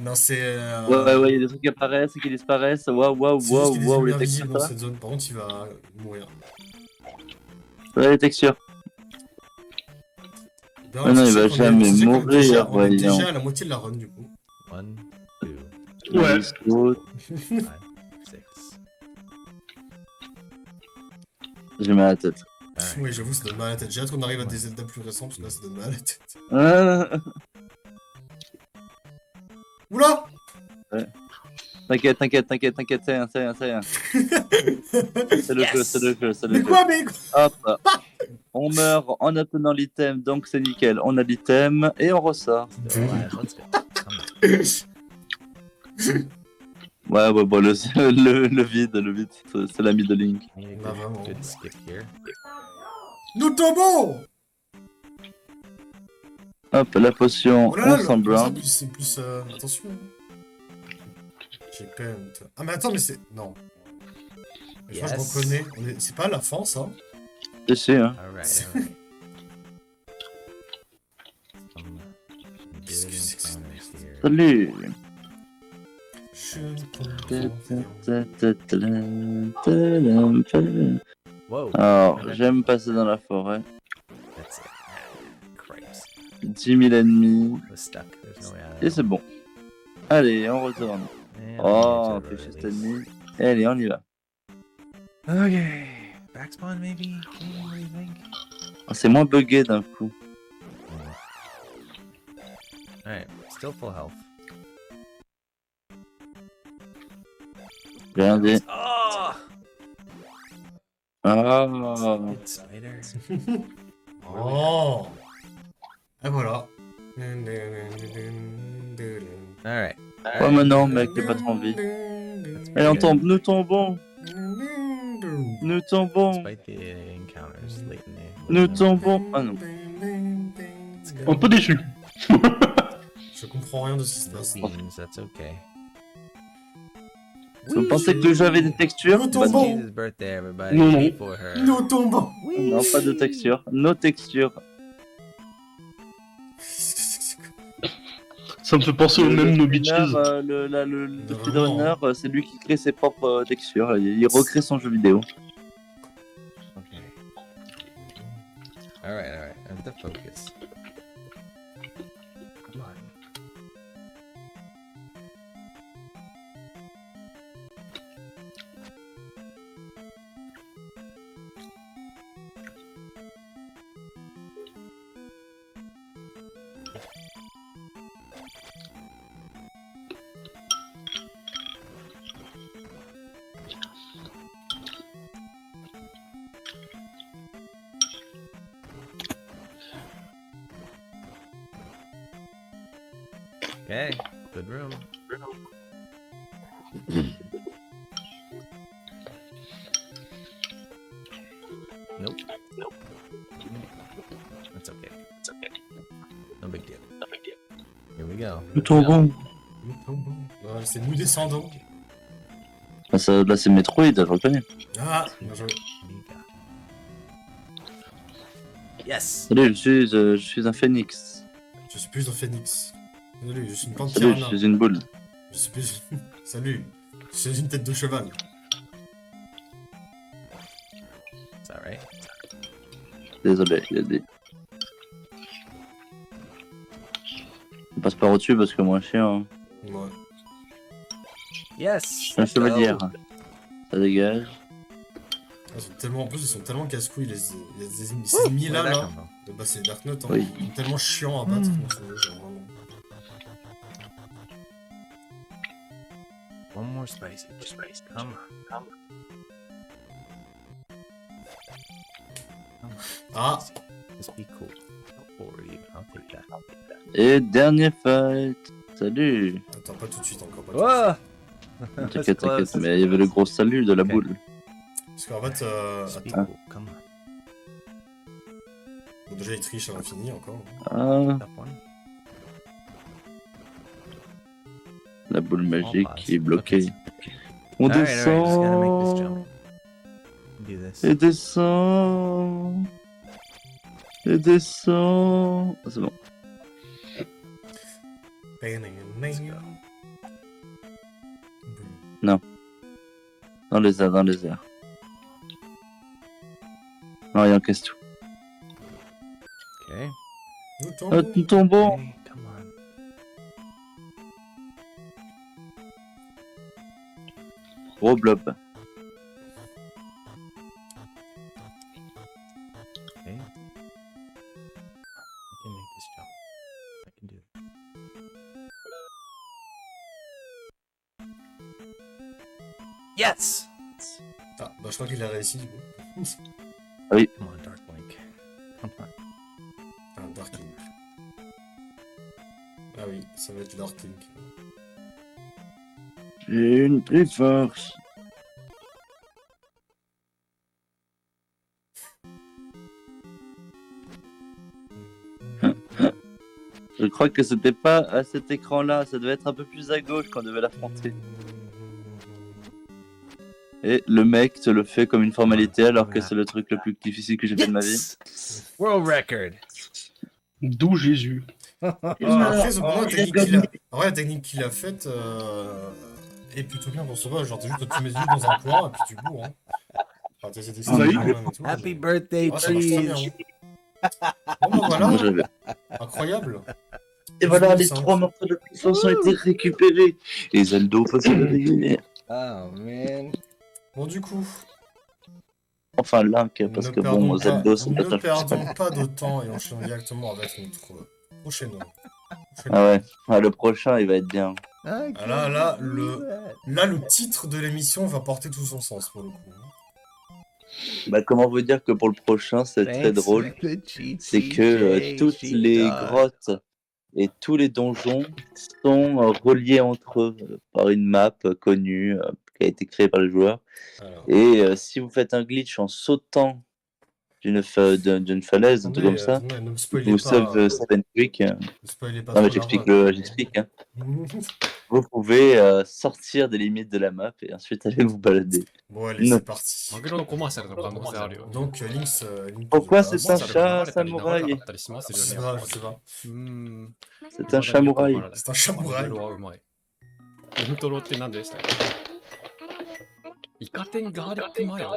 Non, c'est. Ouais, il y a des trucs qui apparaissent et qui disparaissent. Waouh, C'est juste qu'il est les invisible textures. dans Ça. cette zone. Par contre, il va mourir. Ouais, les textures. Ben, Ah non, c'est il va sûr qu'on est- jamais c'est sûr qu'on est mourir, déjà- On est voyons. déjà à la moitié de la run, du coup. 1, 2, Ouais. 5, 6. J'ai mal à la tête. Alright. Oui, j'avoue, ça donne mal à la tête. J'ai hâte qu'on arrive à des Zelda plus récents, parce que là, ça donne mal à la tête. Oula! T'inquiète, c'est rien. C'est le jeu, c'est le jeu. Mais quoi, mais quoi? Hop. On meurt en obtenant l'item, donc c'est nickel. On a l'item et on ressort. Still alive. Let's go. Come on. Ouais, bon, le vide, c'est l'ami de Link. I need Bah, a vraiment. good skip here. Nous tombons! Hop, la potion, Oh là là, on s'en comme ça, blanc. c'est plus attention. J'ai pente. Ah, mais attends, mais c'est. Non. Mais je crois que je Yes. reconnais. C'est pas la fin, ça? Je sais, hein. Alright, alright. Qu'est-ce que c'est que cette Salut. Whoa. Alors, j'aime passer dans la forêt. That's it. Cripes. 10 000 ennemis. I was stuck. There's no way out. Et c'est bon. Allez, on retourne. And Oh, we need to fait cet release. ennemi. Et allez, on y va. Okay. Back spawn maybe? What do you think? Oh, c'est moins buggé d'un coup. Alright. Still full health. J'ai rien dit. Oh! Ah. Good spider. Oh! Et voilà. Alright. Ouais, maintenant, mec, j'ai pas trop envie. Allez, on tombe, nous tombons. Nous tombons. Despite the encounters late in the Nous tombons. Ah non. Un peu déçu. Je comprends rien de ce qui se passe. Beans, that's okay. Vous pensez que le jeu avait des textures? Nous Bah tombons. non. Jesus' birthday, everybody. Non, non. Pay for her. Nous tombons! Non, pas de texture. No texture. Ça me fait penser au même No Bitches. Le speedrunner, c'est lui qui crée ses propres textures. Il recrée son jeu vidéo. Okay. Alright. I have to focus. Come on. Okay, good room. Nope. That's okay. No big deal. Here we go. Nous tombons. Ouais, c'est nous descendons. Ah, ça, là, c'est Metroid, je reconnais. Ah, bien joué. Yes. Salut, je suis un phénix. Je suis plus un phénix. Salut, je suis une plante Salut, je piranha. suis une boule. Je suis plus... Salut, je suis une tête de cheval. Is that right? Désolé, il a dit. On passe par au-dessus parce que moi, chien. Ouais. Yes. Un let's go. chevalière. Ça dégage. Ils sont tellement... En plus, ils sont tellement casse-couilles, ces ennemis Where là, did that là. come from? Bah, c'est Dark Knight, hein. Oui. Ils sont tellement chiants à battre. Mm. dans ce jeu, genre, vraiment. One more spicy. Come on. Ah, Just be cool. Don't worry. I'll take that. Et dernier fight. Salut. attends, pas tout de suite encore. Pas tout de suite. Whoa! T'inquiète, t'inquiète, mais il y avait le gros salut de la Ok. boule. Parce qu'en fait, Just be attends, cool. Come on. bon, déjà il triche à l'infini encore. Ah, Up one. la boule All magique pass. qui est bloquée. Okay. On Alright, just gotta make this descend. jump. Do this. Et descend. Et descend. Ah, c'est bon. Let's go. Dans les airs, dans les airs. Non, il encaisse tout. Okay. Nous Ah, tombons. nous tombons. Okay, come on. Gros blob. Okay. I can make this jump. I can do it. Yes! Ah, bah je crois qu'il a réussi du coup. Come on, Dark Link. Come on. Ah, Dark Link. Ah oui, ça va être Dark Link. J'ai une Triforce. Je crois que c'était pas à cet écran-là, ça devait être un peu plus à gauche quand on devait l'affronter. Et le mec te le fait comme une formalité alors que c'est le truc le plus difficile que j'ai fait de ma vie. Yes! World record! D'où Jésus. Après, cependant, la technique qu'il a faite est plutôt bien pour ce jeu. Genre, t'es juste tu mets les yeux dans un coin et puis tu bourres. Hein. Enfin, t'essaies d'essayer Ah oui. quand même et tout. Happy birthday, Ouais, ça marche très bien. trees! Hein. Bon, bah Moi, voilà, j'avais. incroyable. Et voilà, les Ça. 3 morceaux de puissance ont été récupérés. Et Zelda peut se réveiller. Oh man. Bon, du coup, Enfin, Link, parce ne que perdons bon, Zelda, c'est ne pas perdons pas de temps et enchaînons directement avec notre prochaine. Ah ouais, ah, le prochain, il va être bien. I Ah là, can't believe that. Là, le titre de l'émission va porter tout son sens pour le coup. Bah, comment vous dire que pour le prochain, c'est très Thanks drôle. for the cheat C'est que sheet, toutes cheat les dog. grottes et tous les donjons sont reliés entre eux par une map connue qui a été créée par les joueurs. Alors, Et si vous faites un glitch en sautant d'une falaise, un truc comme ça, attendez, ne me spoilez vous pas. save and quick. Ne spoilez pas Non, mais trop la j'explique. Hein. run. Vous pouvez sortir des limites de la map et ensuite aller vous balader. Bon, allez, Non. c'est parti. マグロのコマーシャルの可能性あるよ。 Donc, Lynx. Pourquoi c'est c'est un chat samouraï? 流れなかったりしますよね。 C'est vrai, c'est vrai. うーん。 C'est un samouraï. C'est un samouraï. マグロはうまい。イントロって何でしたっけイカ天ガーリックマヨ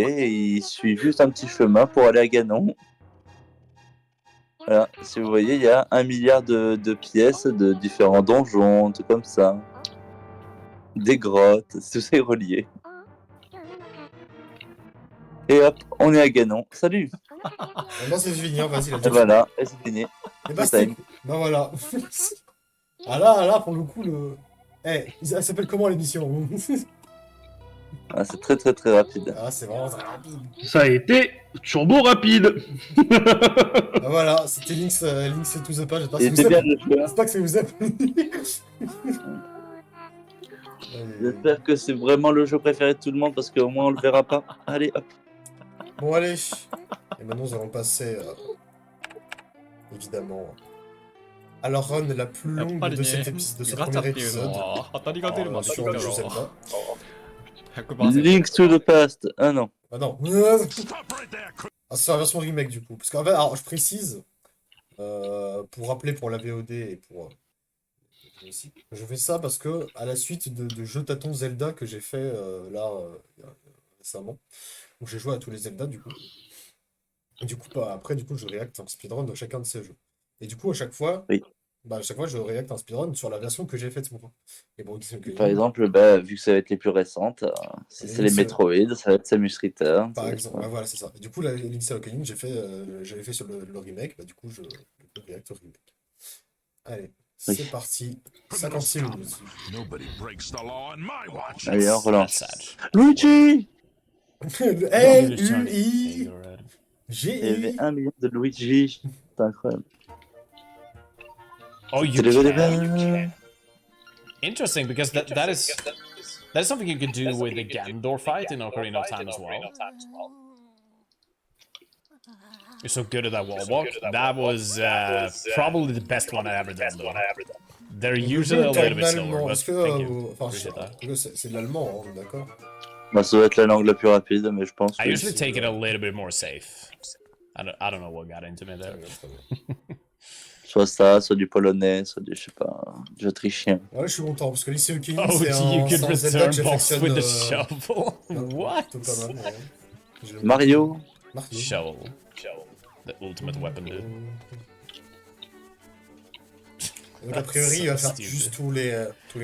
et il suit juste un petit chemin pour aller à Ganon. Voilà, si vous voyez, il y a 1 milliard de pièces de différents donjons, tout comme ça. Des grottes, tout ça est relié. Et hop, on est à Ganon. Salut. Maintenant, c'est fini, hein, vas-y, la Et voilà, et c'est fini. Et bah, le c'était... time. Bah voilà. Là, pour le coup, le... Eh, elle s'appelle comment l'émission? Ah, c'est très très très rapide. Ah, c'est vraiment très rapide. Ça a été turbo rapide. Bah voilà, c'était Link's to the Page. J'espère que Et ça c'est vous bien a... le jeu. J'espère que ça vous a plu. J'espère que c'est vraiment le jeu préféré de tout le monde parce qu'au moins on le verra pas. Allez hop. Bon, allez. Et maintenant, nous allons passer, évidemment, à la run la plus やっぱ longue り de ね cet épisode, de ce ガチャっ premier ていうの épisode. は当たりが出るまで来 Sur た le jeu ろ Zelda. 100% Link to the past. Ah non. Ah non. Ah, c'est la version remake du coup. Parce qu'en fait, alors je précise, pour rappeler pour la VOD et pour aussi, je fais ça parce que à la suite de jeux tâtons Zelda que j'ai fait récemment, où j'ai joué à tous les Zelda du coup. Et du coup, après, du coup, je réacte un speedrun de chacun de ces jeux. Et du coup, à chaque fois, Oui. à chaque fois, je réacte un speedrun sur la version que j'ai faite moi. Et bon, Par exemple, bah, vu que ça va être les plus récentes, si Les c'est les Link's- Metroid, ça va être Samus Returns. Par exemple, ouais, voilà, c'est ça. Et du coup, la Link's Awakening, j'avais fait sur le remake, bah, du coup, je réacte au remake. Allez, Oui. c'est parti. 56 minutes. Nobody breaks the law in my watch. Allez, on relance. That's sad. Luigi. L-U-I-G-I. Il y avait 1 million de Luigi. C'est incroyable. Oh, you C'est le jeu des can. bains. Interesting, because that is something you could do with the Ganondorf fight in Ocarina of Time as well. You're so good at that wall walk. That was probably the best one I ever done, though. They're usually a little bit slower, but Est-ce que, thank you. enfin, Appreciate that. c'est de l'allemand, hein, d'accord? Bah, ça doit être la langue la plus rapide, mais je pense I que... usually take it a little bit more safe. I don't know what got into me there. Soit ça, soit du polonais, soit du, je sais pas, du autrichien. Ouais, je suis content parce que Link's Awakening, Oh, c'est you un could Zelda que return boss j'affectionne. with the shovel. What? Plutôt pas mal, ouais. Je l'aime Mario. beaucoup. Mario. Shovel. The ultimate weapon, dude. Donc a priori, il va faire Stupid. juste tous les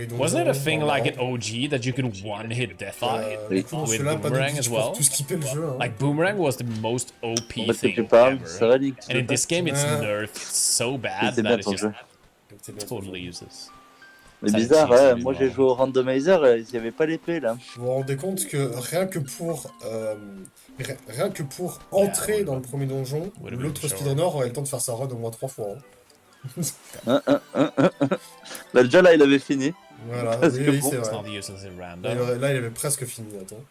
donjons. Wasn't it a thing voilà. like in OG that you could one-hit Death Eye? Du coup, dans with celui-là, pas Boomerang de as tu well? peux tout skipper le jeu. Hein. Like Boomerang was the most OP En fait, thing tu parles, ever. ça va, Link. And in this game, it's nerfed so bad C'est that bien it's ton just jeu. C'est bien, ton totally jeu. useless. Mais Ça bizarre, utilise ouais, les moi j'ai mémoires. joué au randomizer, il n'y avait pas l'épée là. Vous vous rendez compte que rien que pour entrer ouais. dans le premier donjon, Ouais, le l'autre sure. speedrunner aurait le temps de faire sa run au moins 3 fois. Hein. Bah, déjà là, il avait fini. Voilà, Parce oui, que oui, bon, c'est It's vrai. not useless in Là, random. là, il avait presque fini, attends.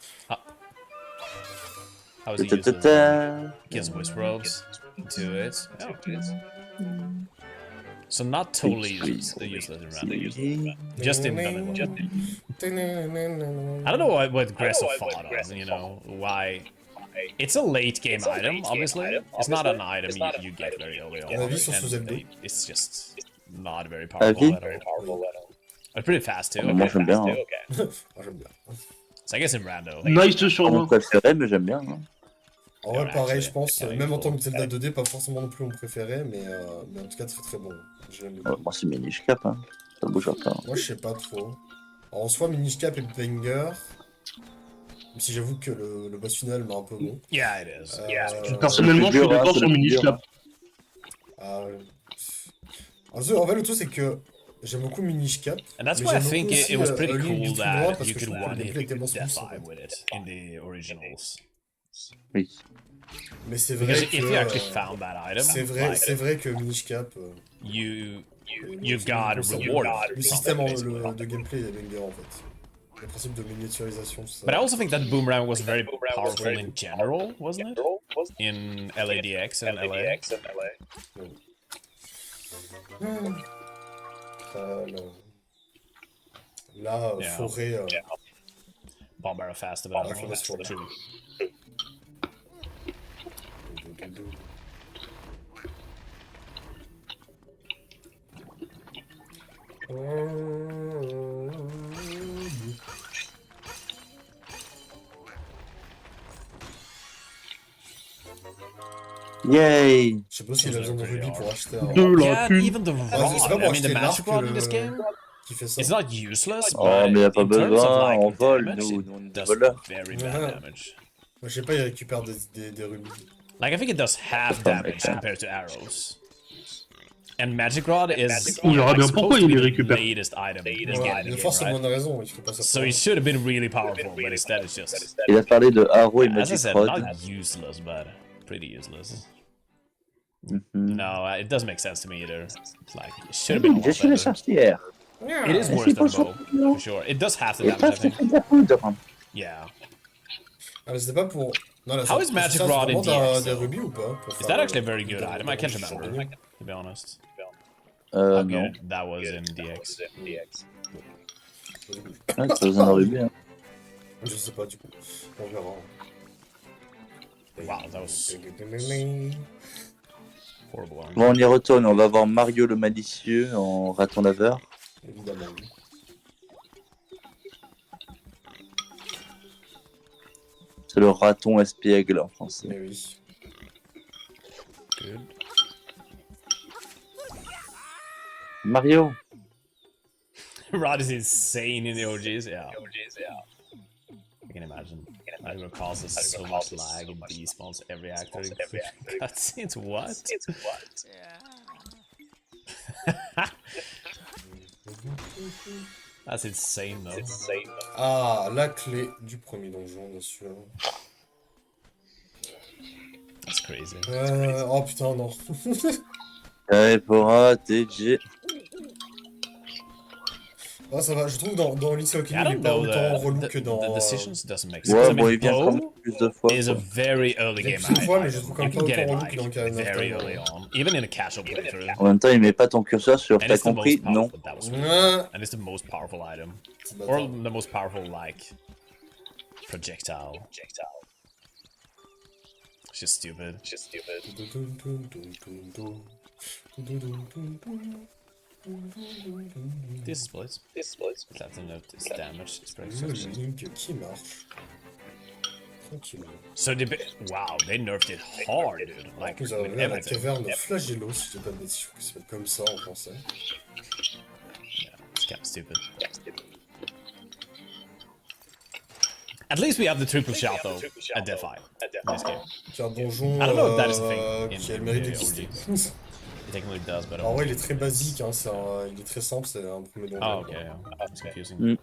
How is it useless? Ta-ta-ta. Gives Wisp Robes to it. Oh. So not totally useless in random. Just in random. I don't know what Gressa thought of, you know, why. It's a late game item, obviously. It's not an item you get very early on. avis sur ce and Zelda? it's just not very Avis? powerful at all. But pretty fast too. Moi j'aime bien. Hein. Ah, j'aime bien. So I guess in rando. Nice Pas mon sûrement. préféré, mais j'aime bien. Hein. En vrai, pareil, je pense, Yeah, même en tant que cool. Zelda 2D, pas forcément non plus mon préféré, mais en tout cas très très bon. Je l'aime beaucoup. Moi, c'est Minish Cap, hein. Ça bouge encore. Moi, je sais pas trop. Alors, en soi, Minish Cap et Banger, même si j'avoue que le boss final m'a un peu bon. Yeah, it is. Personnellement, je suis d'accord c'est sur le plus Minish dur, Cap. Ah, ouais. En fait, le truc, c'est que j'aime beaucoup Minish Cap. And that's mais why I j'aime think beaucoup it aussi, was pretty Link du cool tout droit, that parce you que je could trouve que le one gameplay hit est tellement smooth, Death en Eye fait. with it in the originals. Oui. Mais c'est Because vrai if you que... actually found that item, like, c'est vrai que Minish Cap... you le got rewarded. Le from système it, basically. de gameplay est banger, en fait. Le principe de miniaturisation, tout ça. But I also think that Boomerang was very powerful in general, wasn't it? In LADX and LA. Là, Yeah. forêt... Bombara Fast Ah, about fameuse forêt. True. Yay! Je sais pas s'il a besoin de rubis pour acheter un... De la Yeah, thune. even the c'est pas rod. pour I mean, acheter the l'arc magic rod in this game, qui fait ça. it's not useless, Oh, but mais y a pas in terms of besoin, like on vole, damage, nous, it nous, on est des does voleurs. very Ouais. bad damage. Moi, je sais pas, il récupère des rubis. Like I think it does half Putain, damage mec, compared to arrows. And magic rod is On verra bien pourquoi il les récupère. the latest item in Ouais, the il y a game, forcément right? une raison, il faut pas So s'attendre. it should have been really powerful, but instead it's just, Il a parlé de Arrow et as I Magic said, Rod. not useless, but pretty useless. Mhm. No, it doesn't make sense to me either. It's like it should have been a Je lot suis le better. sorcière. It is worse than bow, for sure. It does half the Et damage, toi, I tu think. fais de la poudre. Yeah. Ah, mais c'était pas pour... Non, là, How is Magic Rod in DX, des though? rubis ou pas pour Is faire that le- actually a very good le- item? I can't le remember, champignon? to be honest. How Non. good that was in DX. Ouais, t'as besoin d'un rubis, hein. Je sais pas, du coup. On verra. Wow, that was horrible. Arm. Bon, on y retourne, on va voir Mario le malicieux en raton laveur. Évidemment. C'est le raton espiègle en français. Mais oui. Good. Mario! Rod is insane in the OGs, yeah. I can imagine. That will cause us so much lag and despawns every actor in cutscenes. What? That's insane though. Ah, la clé du premier donjon, bien sûr. That's crazy. Oh putain, non. Caepora, TG. Ah, ça va, je trouve dans Link's I Awakening, il est don't pas know, autant relou the que dans... decisions doesn't make sense. Ouais, I bon, mean, il vient quand même Bo plus de fois. is a quoi. very early Il y a game plus de fois, mais item. je trouve quand même You pas can get autant it relou qu'il en like Ocarina of very Time. early on, even in a casual playthrough. En même temps, il met pas ton curseur sur And t'as it's the compris? most Non. powerful, that was Ah, and it's the most powerful item. petit Or bâtard. the most powerful, like, projectile. It's just stupid. This place. That's a note, it's damage. It's pretty Le suspicious. Link qui marche. Tranquillement. So wow, they nerfed it hard, dude. Like Nous avons with vu à la everything. caverne Flagello, si je dis pas de bêtises, je crois que ça s'appelle comme ça en français. Yeah, it's kind of stupid. At least we have the triple shot though at Defy in this game. C'est un donjon I don't know if that is a thing in qui a le mérite the d'exister. It technically does, but En vrai, il est très basique, hein, il est très simple, c'est un premier donjon. oh, okay, yeah. It's confusing. Mm.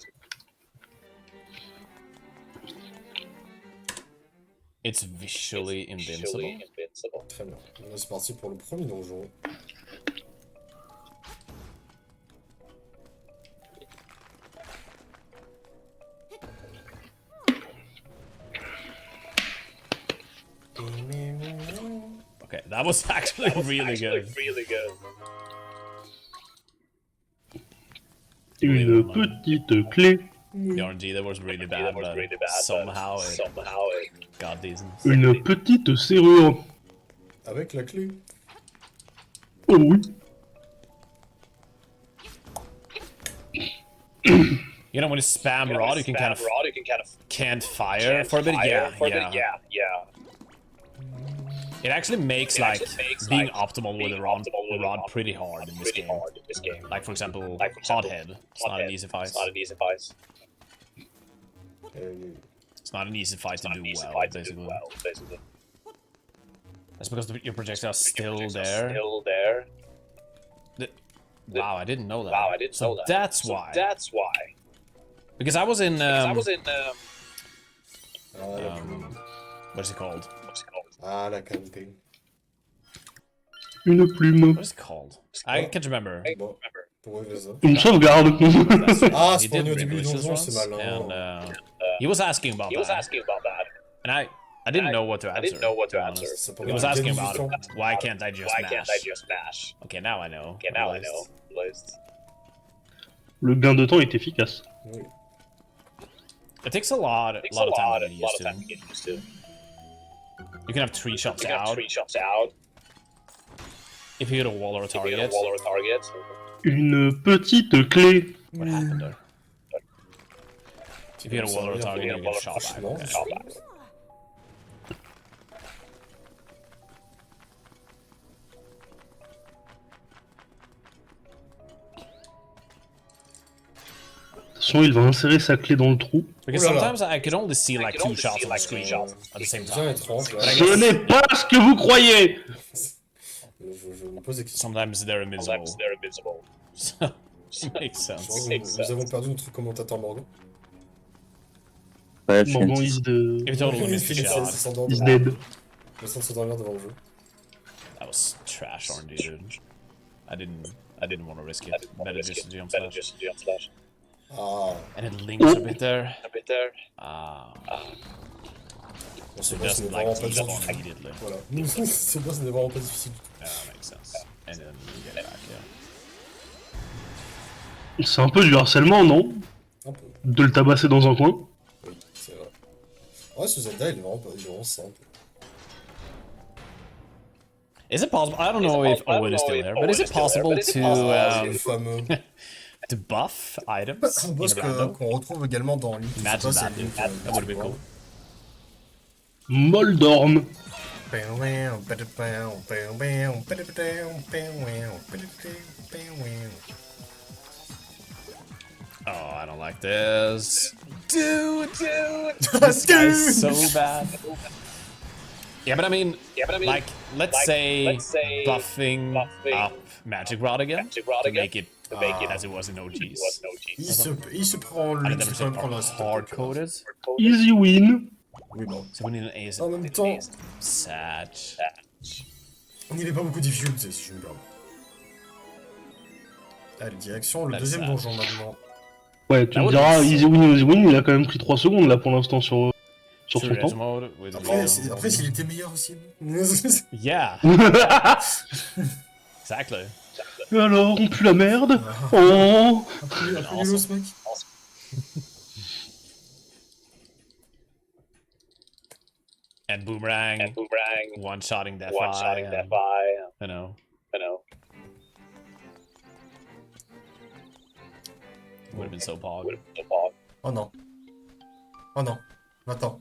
It's visually invincible. Très bien. Là, c'est parti pour le premier donjon. Okay, that was actually really good. Une petite clé. The RNG that was really bad, but somehow it got decent. Une petite serrure. Avec la clé. Oh oui. You know, when you spam rod, you can kind of can't fire for a bit. Yeah. It actually makes like being optimal with a rod pretty hard in this game. Like for example, Hothead. It's not an easy fight. It's not an easy fight to do well, basically. That's because your projectiles are still there. Wow, I didn't know that. So that's why. Because I was in what's it called? Ah, la camping. Une plume. What is it called? I can't remember. Bon, pour eux, ça. Une sauvegarde. Ah, He spawner au did début du Red donjon, Witches c'est runs, malin. and he was asking about that, and I didn't know what to answer. to be honest. Ça peut He was gagner asking du about temps. why can't I just mash? Okay, now I know. At least. Le gain de temps est efficace. Oui. It takes a lot of time to get used to. You can have 3 shots out. If you hit a wall or a target. Une petite clé. What happened there? If you hit a wall or a target, you get shot back. Franchement, Okay. De toute façon, il va insérer sa clé dans le trou. Because Ouh là là. sometimes I could only see like 2 shots on the screen at the same bien time. étrange. But I Ce guess n'est pas ce que vous croyez. Je me pose des questions. sometimes they're invisible. So, it makes Je sense. pense que nous avons perdu notre commentateur Morgan. Ouais, Morgan is the... If you totally Il missed the shot, s'endort is dead. Il s'en s'endormir devant le jeu. that was trash RNG, dude. I didn't want to risk it. Better just jump slash. Ah, And it links a bit there. Ah, bon, so c'est it bien, ce doesn't n'est like vraiment pas despawn difficile. immediately. Voilà. C'est bien, ce n'est vraiment pas difficile. Yeah, that makes sense. And then you get it back, yeah. C'est un peu du harcèlement, non? Un peu. De le tabasser dans un coin. Oui, c'est vrai. Ouais, ce Zelda, il est vraiment simple. Is it possible? I don't know if Owen is still there, but is it possible to Ah, le fameux. to buff items Un in boss random? qu'on retrouve également dans Link. Imagine that, dude. That would be cool. Moldorm. Oh, I don't like this. Dude! This guy's so bad. Yeah, but I mean, like, let's say buffing up Magic Rod again to make it as it was in OGs. Il se prend I lui never qui said peut prendre la hard-coded. Easy win. Oui, bon. So we need an AS. En même temps, Sad. il n'y avait pas beaucoup de difficultés, si je me permets. Allez, direction le That's deuxième sad. donjon maintenant. Ouais, tu Ah me ouais, diras, mais easy win, il a quand même pris 3 secondes là pour l'instant sur son True temps. Edge mode with Après, s'il était meilleur aussi. Yeah, exactly. Et alors, on pue la merde. Oh. Appelez l'os, mec. And boomerang, one-shotting that you know. Would have been so pog. Oh non. Oh non. Attends.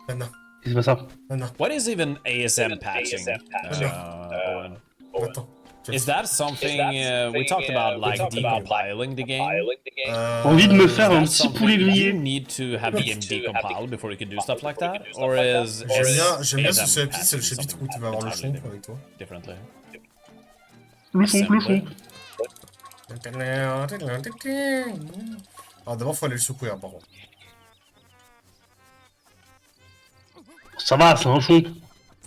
Ah non. C'est pas ça. Ah non. What is even ASM patching? Owen? Attends. Is that something we talked about, like decompiling the game? Envie de me faire un Is that petit something poulet you grillé. need to have the game decompiled before you can do stuff like that, or is J'aime bien ce ASM chapitre, c'est le patching chapitre où tu vas avoir le something chomp avec toi. differently? Le chomp. Ah, d'abord, faut aller le secouer, par contre. Ça va, c'est un chomp.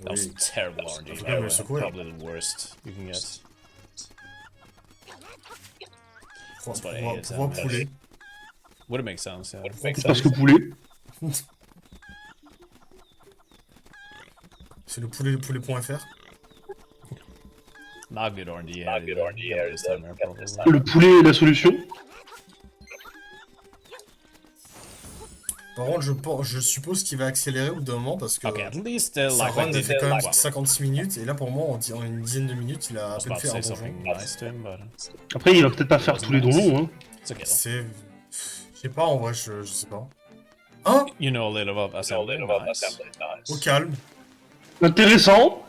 That was Oui. terrible RNG. Yeah, we're so cool. Probably the worst you can get. what ASM Pourquoi is. poulet? Would it make sense? Yeah. Parce que poulet. C'est le poulet.fr. Not good RNG. Yeah, this time there, probably. Le poulet est la solution. Par contre, je suppose qu'il va accélérer au bout d'un moment parce que Okay, at least sa like run when a fait quand même well, 56 minutes et là pour moi en une dizaine de minutes il a I à was peine about to fait un say donjon. something nice to him, but Après, il va peut-être pas faire tous les donjons. Hein. it's okay. Though. C'est... Je sais pas en vrai, je sais pas. Hein? You know a little about assembly. Nice. Au calme. Intéressant.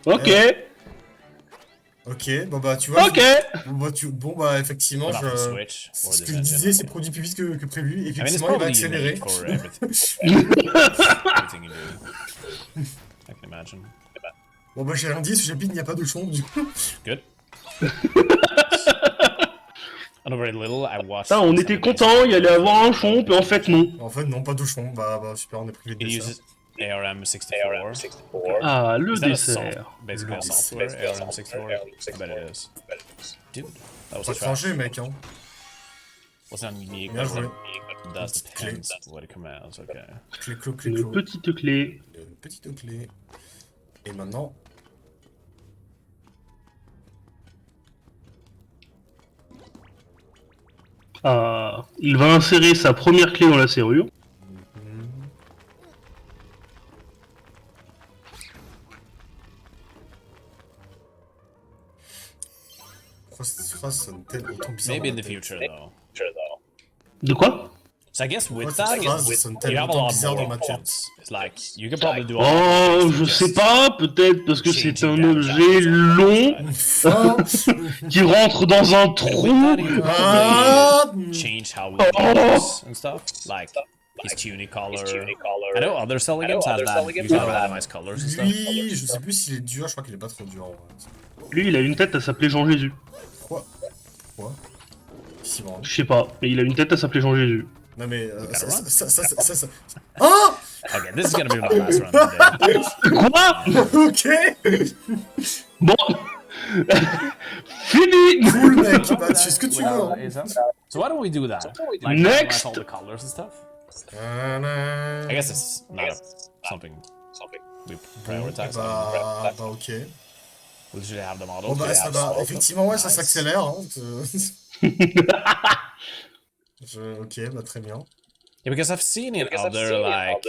Ok, Ok, bon bah tu vois. ok. Bon bah effectivement, But off the Switch or ce the que je Nintendo. disais, c'est produit plus vite que prévu. I mean, it's Effectivement, il va probably accélérer. unique for everything you do. I can imagine. Bon bah j'ai rien dit, ce chapitre, il n'y a pas de chon du coup. Good. I know very little. I watched. Putain, on était content, il allait avoir un chon, puis en fait non. En fait, non, pas de chon. Bah super, on est privé de It ça. uses ARM64. Ah, le Is that a dessert. basically a software, ARM64? I bet it is. Dude, that was Faut a te trash. changer, mec, hein. Wasn't unique, Bien but joué. that Petite clé. depends what it commands, okay. Clé-clo, Une clé-clo. petite clé. Une petite clé. Et maintenant, Ah, il va insérer sa première clé dans la serrure. pourquoi cette phrase sonne tellement autant bizarre Maybe dans in ma the tête. future, though. De quoi? So I guess Pourquoi with cette that, phrase sonne you tellement have a autant lot bizarre more dans ma tête. options. It's like, you can probably do a lot Oh, of things je than sais just pas, peut-être parce que c'est changing un that objet values on long the Ah, qui rentre dans un With trou. that, you can Ah, probably change how it Oh. looks and stuff. Like his tunic color. I know other selling games have that. You can randomize colors and stuff. lui, je sais plus s'il est dur, je crois qu'il est pas trop dur en vrai. Lui, il a une tête à s'appeler Jean Jésus. Pourquoi Si, vraiment. Je sais pas, mais il a une tête à s'appeler Jean Jésus. Non mais gotta run. ça. Ah Okay, this is gonna be my last round of the day. Quoi? Ok. Bon. Fini. Cool mec, bah tu fais ce que tu veux. Hein. So why don't we do that? Like Next. randomize all the colors and stuff. I I guess it's not something we prioritize. Bah ok. We usually have the models. Bon bah ça va, effectivement ouais ça Nice. s'accélère. Hein. Ok, bah très bien. Yeah, because I've seen in other like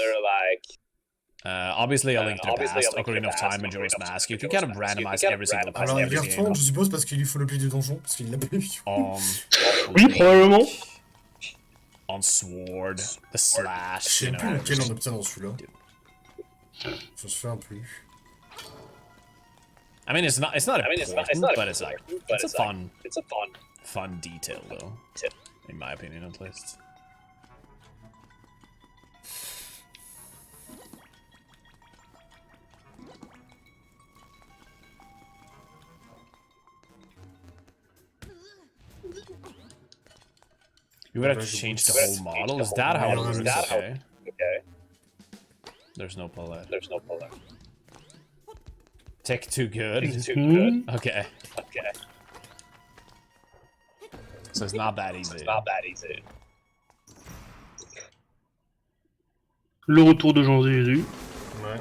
obviously A Link to the Past, Ocarina of Time, Majora's Mask, you can kind of randomize every single part Alors of il every y game. retourne, je suppose, parce qu'il lui faut le plus de donjons, parce qu'il l'a pas eu. Oui, probablement. On Sword, the Je Slash, sais you plus know. lequel on obtient dans celui-là. Je me souviens plus. I mean, it's not important, but it's like it's a fun detail though, in my opinion at least. You would have to change the whole model. Is that how it works? Okay. There's no palette. Tech too good. Hmm. Okay. So it's not that easy. Le retour de Jean Jésus. Ouais.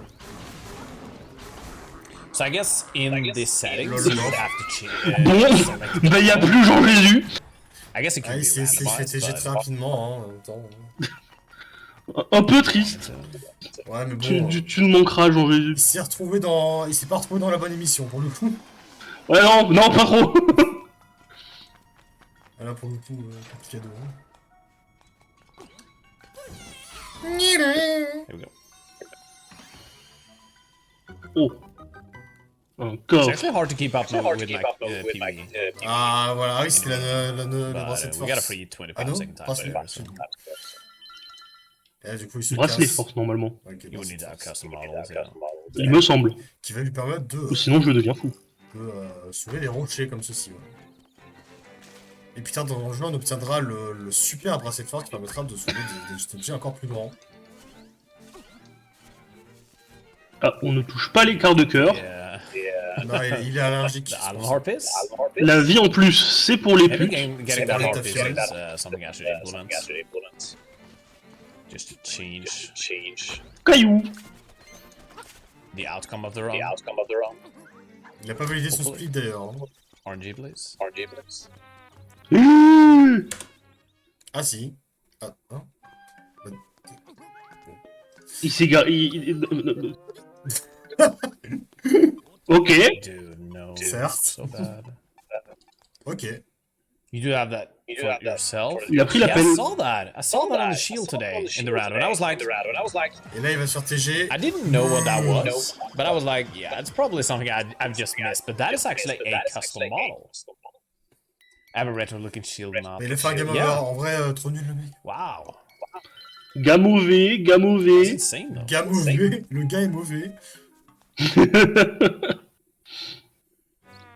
So I guess in this settings Lol. you would have to change. Bon, bah y a plus Jean Jésus. I guess it could Ah, be il s'est fait randomized, TG but- très rapidement, hein, en même temps. Un peu triste. Ouais, mais Tu, bon. tu ne manqueras Jean Jésus. Il s'est retrouvé dans. Il s'est pas retrouvé dans la bonne émission, pour le coup. Ouais, non, non, pas trop. Ah, là, pour le coup, petit cadeau. Hein. Here we go. Oh. Un It's coffre. actually hard to keep up now with like PvE, Ah, voilà, oui, c'était la but bracelet de we got a force. free 25 Ah non, second time bracelet. later, so Et là, du coup, il se Bracelet casse. force normalement. Ouais, ok, you would need to have bracelet force. custom models. Yeah. Il me semble. Qui va lui permettre de, Ou sinon je deviens fou. soulever les rochers comme ceci. Ouais. Et putain, dans le jeu, on obtiendra le super bracelet de force qui permettra de soulever des objets encore plus grands. Ah, on ne touche pas les quarts de cœur. Yeah. Non, il est allergique. The Allen Harpist? La vie en plus, c'est pour les Maybe putes. getting that Solid Harpist Fury. is something I should implement. Just to change Caillou. the outcome of the run. Il a pas validé son split d'ailleurs. Hein. RNG, please. Ah si. Ah, hein. Il s'est garé. Ok. Dude, no. Certes. So bad. Ok. You do have that for yourself? Il a pris la Yeah, peine. I saw that. I saw that on the shield today in the round, and I was like, Et là, il va se faire TG. I didn't know what that was, but I was like, yeah, it's probably something I've just missed. But that is actually a custom model. I have a retro-looking shield now. Mais il a fait un game over. Yeah. En vrai, trop nul le mec. Wow. Gars mauvais, gars That's mauvais. insane though. Gars mauvais. Le gars est mauvais.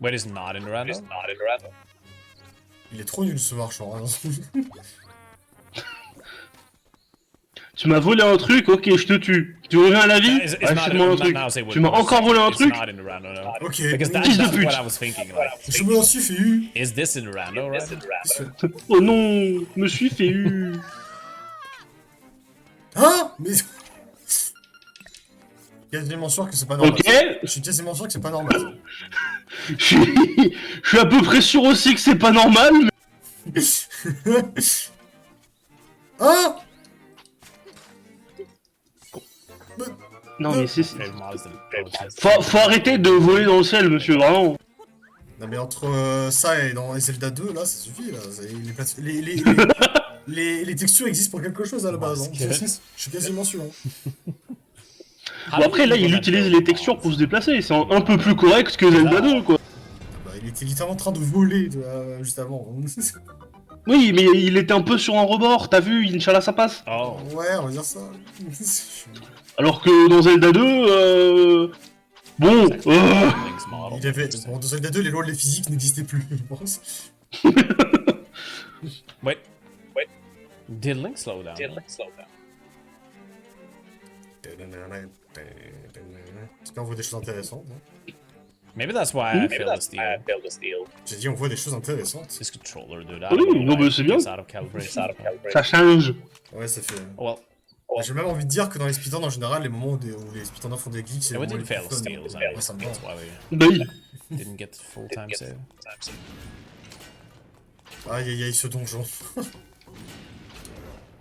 Wait, it's not in the random? Il est trop nul ce marchand. Hein. Tu m'as volé un truc, ok, je te tue. Tu reviens à la vie? It's not, Achète-moi un not truc. now, say Tu m'as encore volé un it's truc? not in the random, no. Ok. Because Fils de that's pute. what I was thinking. Like, Je me suis fait eu. is this in the random, right? Oh non, je me suis fait eu. Hein? Mais. Quasiment sûr que c'est pas normal. Ok, Je suis quasiment sûr que c'est pas normal. je suis à peu près sûr aussi que c'est pas normal, mais... Hein? Non mais c'est... Favorite models that- Faut arrêter de voler dans le ciel, monsieur, vraiment. Non mais entre ça et dans Zelda 2, là, ça suffit. Là. Les textures existent pour quelque chose à la base. Hein. Je suis quasiment sûr. Hein. How Bon, do après, you là, il implement utilise those les textures models? pour se déplacer. C'est un peu plus correct que Zelda 2, quoi. Bah, il était littéralement en train de voler juste avant. Oui, mais il était un peu sur un rebord, t'as vu, Inch'Allah ça passe. Oh, Ouais, on va dire ça. Alors que dans Zelda 2, bon, Link's model. Il avait... Bon, dans Zelda 2, les lois de la physique n'existaient plus, je pense. Wait. Did Link slow down? J'espère qu'on voit des choses intéressantes. Hein. Maybe that's why I failed the steal. J'ai dit on voit des choses intéressantes. This controller, dude. I Oui, don't know non, why mais c'est bien. it's out of calibration. ça change. Ouais, ça fait... Well, J'ai même envie de dire que dans les speedruns en général, les moments où les speedrunners font des glitches, c'est yeah, we les moments didn't les fail plus the fun. steals. Ouais, ça me va. That's why we Bah oui. didn't get the full time save. Aïe aïe aïe, ce donjon.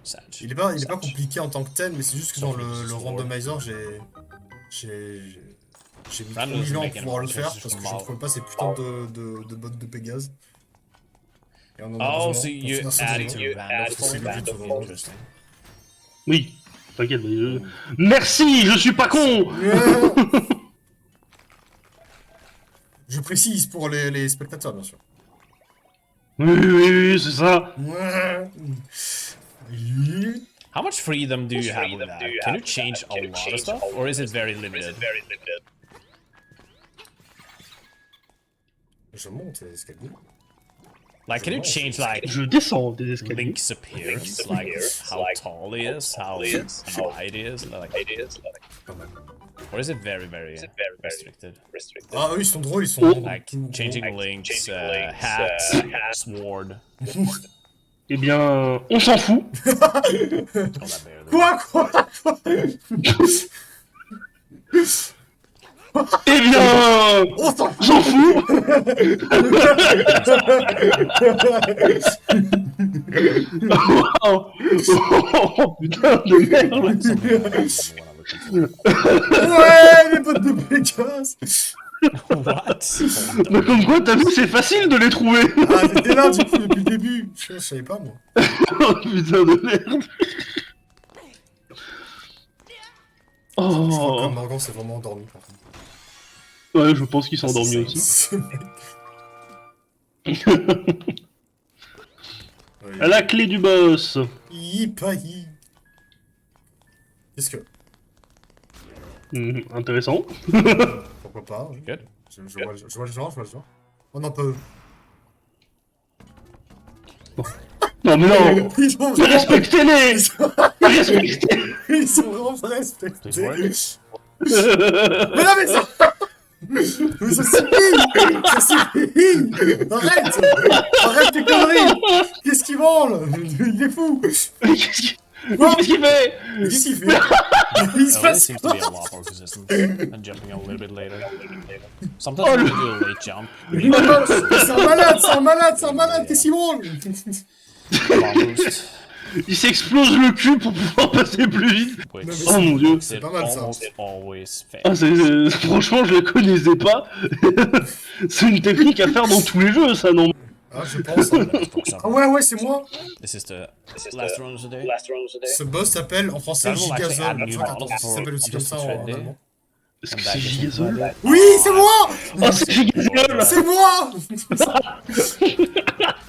Sag. Il est pas compliqué en tant que tel, mais c'est juste que dans le randomizer, j'ai mis trop mille ans pour pouvoir le faire, parce que je ne trouvais pas ces putains de bottes de Pégase. Et on en a Oh, besoin so pour you finir ce added donjon. to Parce que c'est le but de ce donjon. Interesting. Oui, t'inquiète. Merci, je suis pas con. Je précise pour les spectateurs, bien sûr. Oui, c'est ça. How much freedom do you have with that? Can you change a lot of stuff, or is it very limited? Je monte les escaliers. Like, can you change like Je descends des escaliers. Link's appearance, like how tall he is, how wide he is, like, Pas mal. or is it very restricted? Ah oui, ils sont drôles, ils sont... Oh. Like changing Link's hat, sword. Eh bien, on s'en fout. Oh, that bear, Quoi Eh bien, On s'en on s'en fout. Oh, putain de merde. Ouais, les bottes de Pégase. What? Mais comme quoi, t'as vu, c'est facile de les trouver. Ah, t'étais là, du coup, depuis le début. Je savais pas, moi. Oh, putain de merde. Je crois Oh, que Morgan s'est vraiment endormi, par contre. ouais, je pense qu'il s'est endormi aussi. C'est- À la clé du boss. Yipahi. Qu'est-ce que... Intéressant. Pourquoi pas, oui. Good. Je vois le genre. Oh non, pas eux. Non mais non. Ils sont Mais vraiment... respectez-les. Respectez. Ils sont vraiment respectés. Please work. Mais non, mais ça... Mais ça suffit. Arrête tes conneries. Qu'est-ce qu'il branle? Il est fou. Qu'est-ce qu'il fait? Qu'est-ce qu'il fait? Il se It passe seems to be a lot more consistent and jumping a little bit later. Sometimes when you do a late jump, C'est un malade, qu'est-ce qu'il branle? bomb boost, Il s'explose le cul pour pouvoir passer plus vite. which Oh mon dieu. C'est it pas mal, ça. almost always fails. Ah, franchement, je la connaissais pas. C'est une technique à faire dans tous les jeux, ça, non? Ah, je pense. Hein. Ah ouais, c'est moi. This is the last round of the day. Ce boss s'appelle en français That will actually Gigazol. add Je new crois qu'attends, models ça s'appelle aussi comme just ça for en trendy. allemand. Est-ce que And c'est that gets Gigazol? included. Oui, c'est moi. Oh, c'est Gigazol! C'est moi.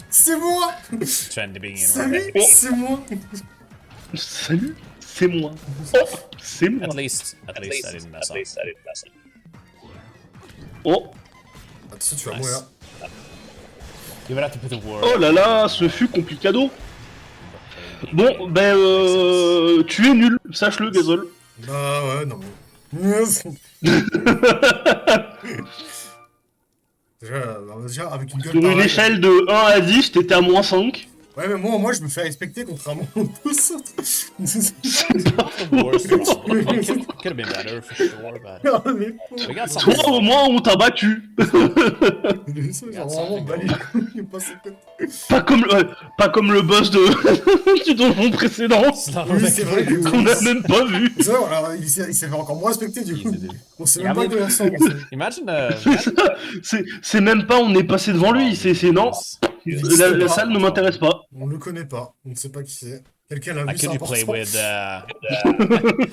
C'est moi. Trendy being in Salut, already. c'est moi. Salut, c'est moi. Oh, c'est moi. At least I didn't mess up. Oh, Attention, tu vas Nice. mourir. You would have to put a word. oh là là, ce fut complicado. Bon, ben, tu es nul, sache-le, Gazol. Bah ouais, non. Déjà, avec une gueule Sur une pareille. échelle de 1 à 10, t'étais à moins 5. Ouais, mais moi, je me fais respecter contrairement aux autres. The worst round. Could have been better for sure, but Ah, mais we got Toi, something. au moins, on t'a battu. J'ai vraiment balé les couilles, pas ses têtes. Pas comme le boss de du donjon précédent, It's not Oui, c'est vrai que qu'on a même pas vu. Ça, alors, il s'est fait encore moins respecter du coup. Easy, dude. On sait Yeah, même pas but- que la ressemble. on sait- Imagine C'est même pas on est passé devant lui, c'est non. La salle ne m'intéresse pas. On le connaît pas, on ne sait pas qui c'est. Quelqu'un l'a I vu, c'est could you play important. with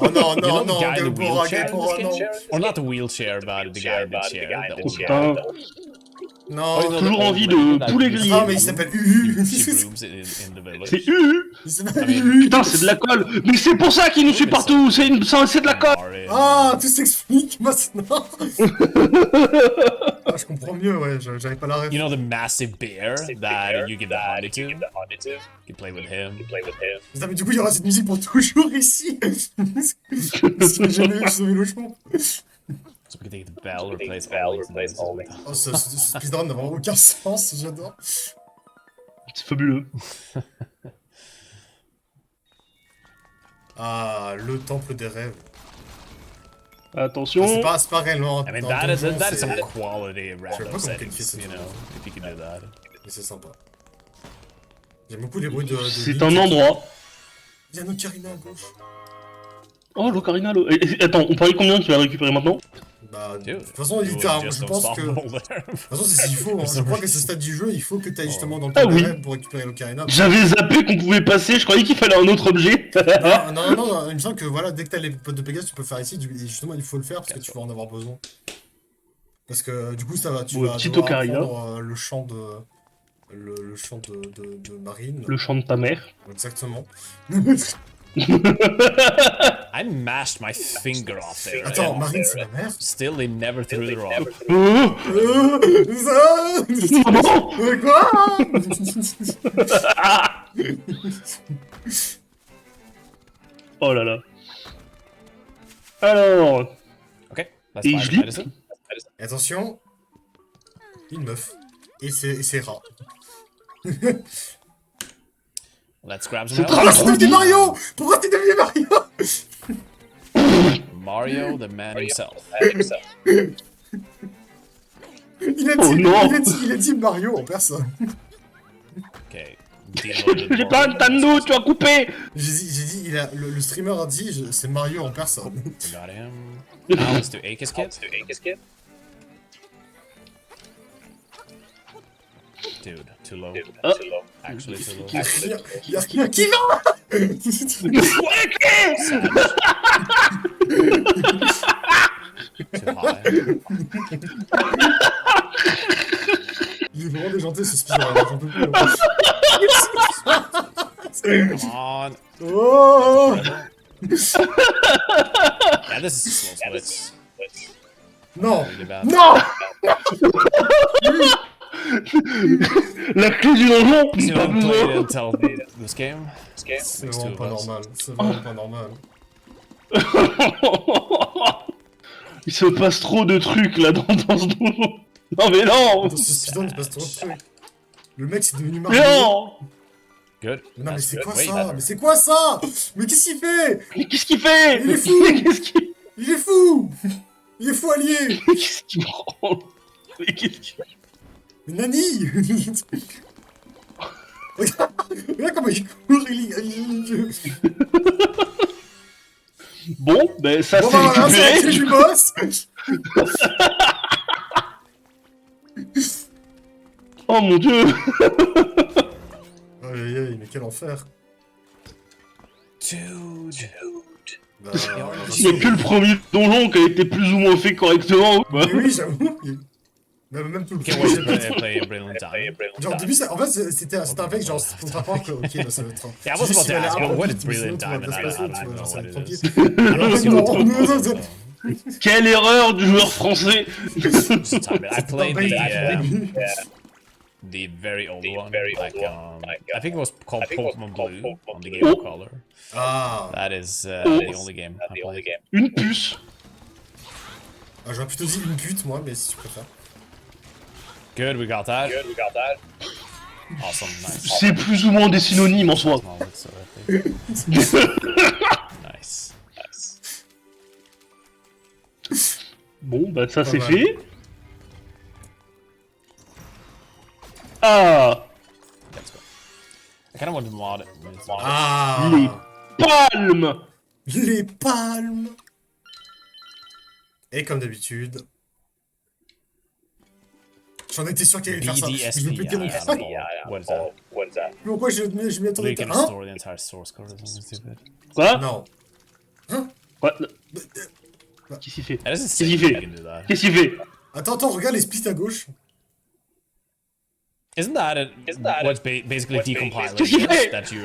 Oh non, you know non, the non, guy in the Galpora, wheelchair? Galpora, non. Or not the wheelchair, but the guy in the chair. The old guy. Putain, Non, Oh, you know, toujours the old envie lady de that poulet used grillé. to Ah, mais il s'appelle Uhu. keep rooms in the village. c'est Il s'appelle I mean, Uhu. putain, c'est de la colle. Mais c'est pour ça qu'il nous suit partout. C'est de la colle. Mario. Ah, tout s'explique maintenant. Ah, je comprends mieux, ouais, j'avais pas la ref. You know the massive bear that you give the honey to? You can play with him. Putain, mais du coup, il y aura cette musique pour toujours ici. J'ai jamais sauvé le champ. So we can take the bell, replace all these noises. Oh, ce speedrun n'a vraiment aucun sens, j'adore. C'est fabuleux. Ah, le temple des rêves. Attention. C'est pas réellement. I mean, un that is donjon, some c'est- quality sais pas random comment settings, qualifier ce you know, if you can do that. Mais c'est sympa. J'aime beaucoup les bruits de. C'est un endroit. Il y a une ocarina à gauche. Oh, l'ocarina. Attends, on parie combien tu vas récupérer maintenant? Bah, de Dude, toute façon, you littéralement, just je pense que. De unstoppable there. toute façon, c'est ce qu'il faut. Hein. Je crois qu'à ce stade du jeu, il faut que tu ailles justement dans le Ah temple des oui. rêves pour récupérer l'ocarina. J'avais zappé qu'on pouvait passer, je croyais qu'il fallait un autre objet. Non, il me semble que voilà, dès que t'as les potes de Pégase, tu peux faire ici. Et justement, il faut le faire parce que tu vas en avoir besoin. Parce que du coup, ça va, tu Ouais, vas petite devoir ocarina. apprendre le chant de. Le chant de Marine. Le chant de ta mère. Exactement. I mashed my finger off there. Attends, and Marine, c'est ma mère. Still, they never threw the rock. Ça Maman. Quoi Oh là là. Alors, Okay, that's Et fine. je lis. Medicine. Attention, une meuf. Et c'est rare. Let's grab some C'est help. Pourquoi t'es devenu Mario? Pourquoi t'es devenu Mario? Mario, the man himself. Oh non. Il a dit Mario en personne. Okay. deal with it j'ai more. pas Nintendo, tu as coupé. J'ai dit, le streamer a dit, c'est Mario en personne. We got him. Now let's do Akis Kit. Dude, too low. Actually, too low. Il y a rien qui va. Too high. Il est vraiment déjanté ce speedrun, j'en peux plus. Come on. Oh Yeah, this is a slow switch. non, Really bad. non. La clé du donjon. You Pas haven't played besoin. until this game. C'est vraiment pas normal, c'est Oh. vraiment pas normal. Il se passe trop de trucs là dans ce donjon. Non mais non. Dans ce speedrun, il se passe trop de trucs. Le mec, c'est devenu Mario. Non. Good. Mais non, mais That's c'est good. quoi Way ça? better. Mais c'est quoi ça? Mais qu'est-ce qu'il fait? Mais qu'est-ce qu'il fait? Il est fou. Mais qu'est-ce qu'il Il est fou! Il est fou allié! qu'est-ce qu'il prend? Mais qu'est-ce qu'il Mais Nani! Regarde comment il court, il... Bon, ben ça Bon c'est bah voilà, c'est la clé récupéré. du boss! Oh Oh mon dieu. Aïe aïe aïe, mais quel enfer. Dude. Bah, Il y a que le premier donjon qui a été plus ou moins fait correctement. Quoi. mais oui, j'avoue. Même tout le Okay, premier watch chapitre. me play a brilliant time. Genre, au début, en fait, c'était un mec, genre, pour te rappeler que, ok, là, ça va être. Yeah, I was juste, about to il va aller ask, un peu what vite, is mais brilliant sinon, time? tout va bien se And I passer, don't tu know vois, ça va what être it tranquille. is. Alors, non, Quelle erreur du joueur français. Just time it. I played début. the very old one, like I think it was called Pokemon Blue on the Game Boy Color. Ah, That is the only game I played. Une puce. ah j'aurais plutôt dit une pute, moi, mais si tu préfères. Good, we got that. Awesome, nice. C'est plus ou moins des synonymes en soi. Small, so I think. Nice. Bon, bah ça c'est mal. fait. Ah, Let's go. I kind of want to mod it. Ah, palme. les palmes. Et comme d'habitude. J'en étais sûr qu'il allait faire ça. Je me pétais mon crâne. What is that? Pourquoi je m'y attendais You can pas? Hein? store the entire source code or something stupid. Quoi? Non. Quoi? Qu'est-ce qu'il fait? That doesn't Qu'est-ce say qu'il you fait? can do that. Qu'est-ce qu'il fait? Attends, regarde les splits à gauche. Isn't that what's basically decompiling Qu'est-ce qu'il fait? that you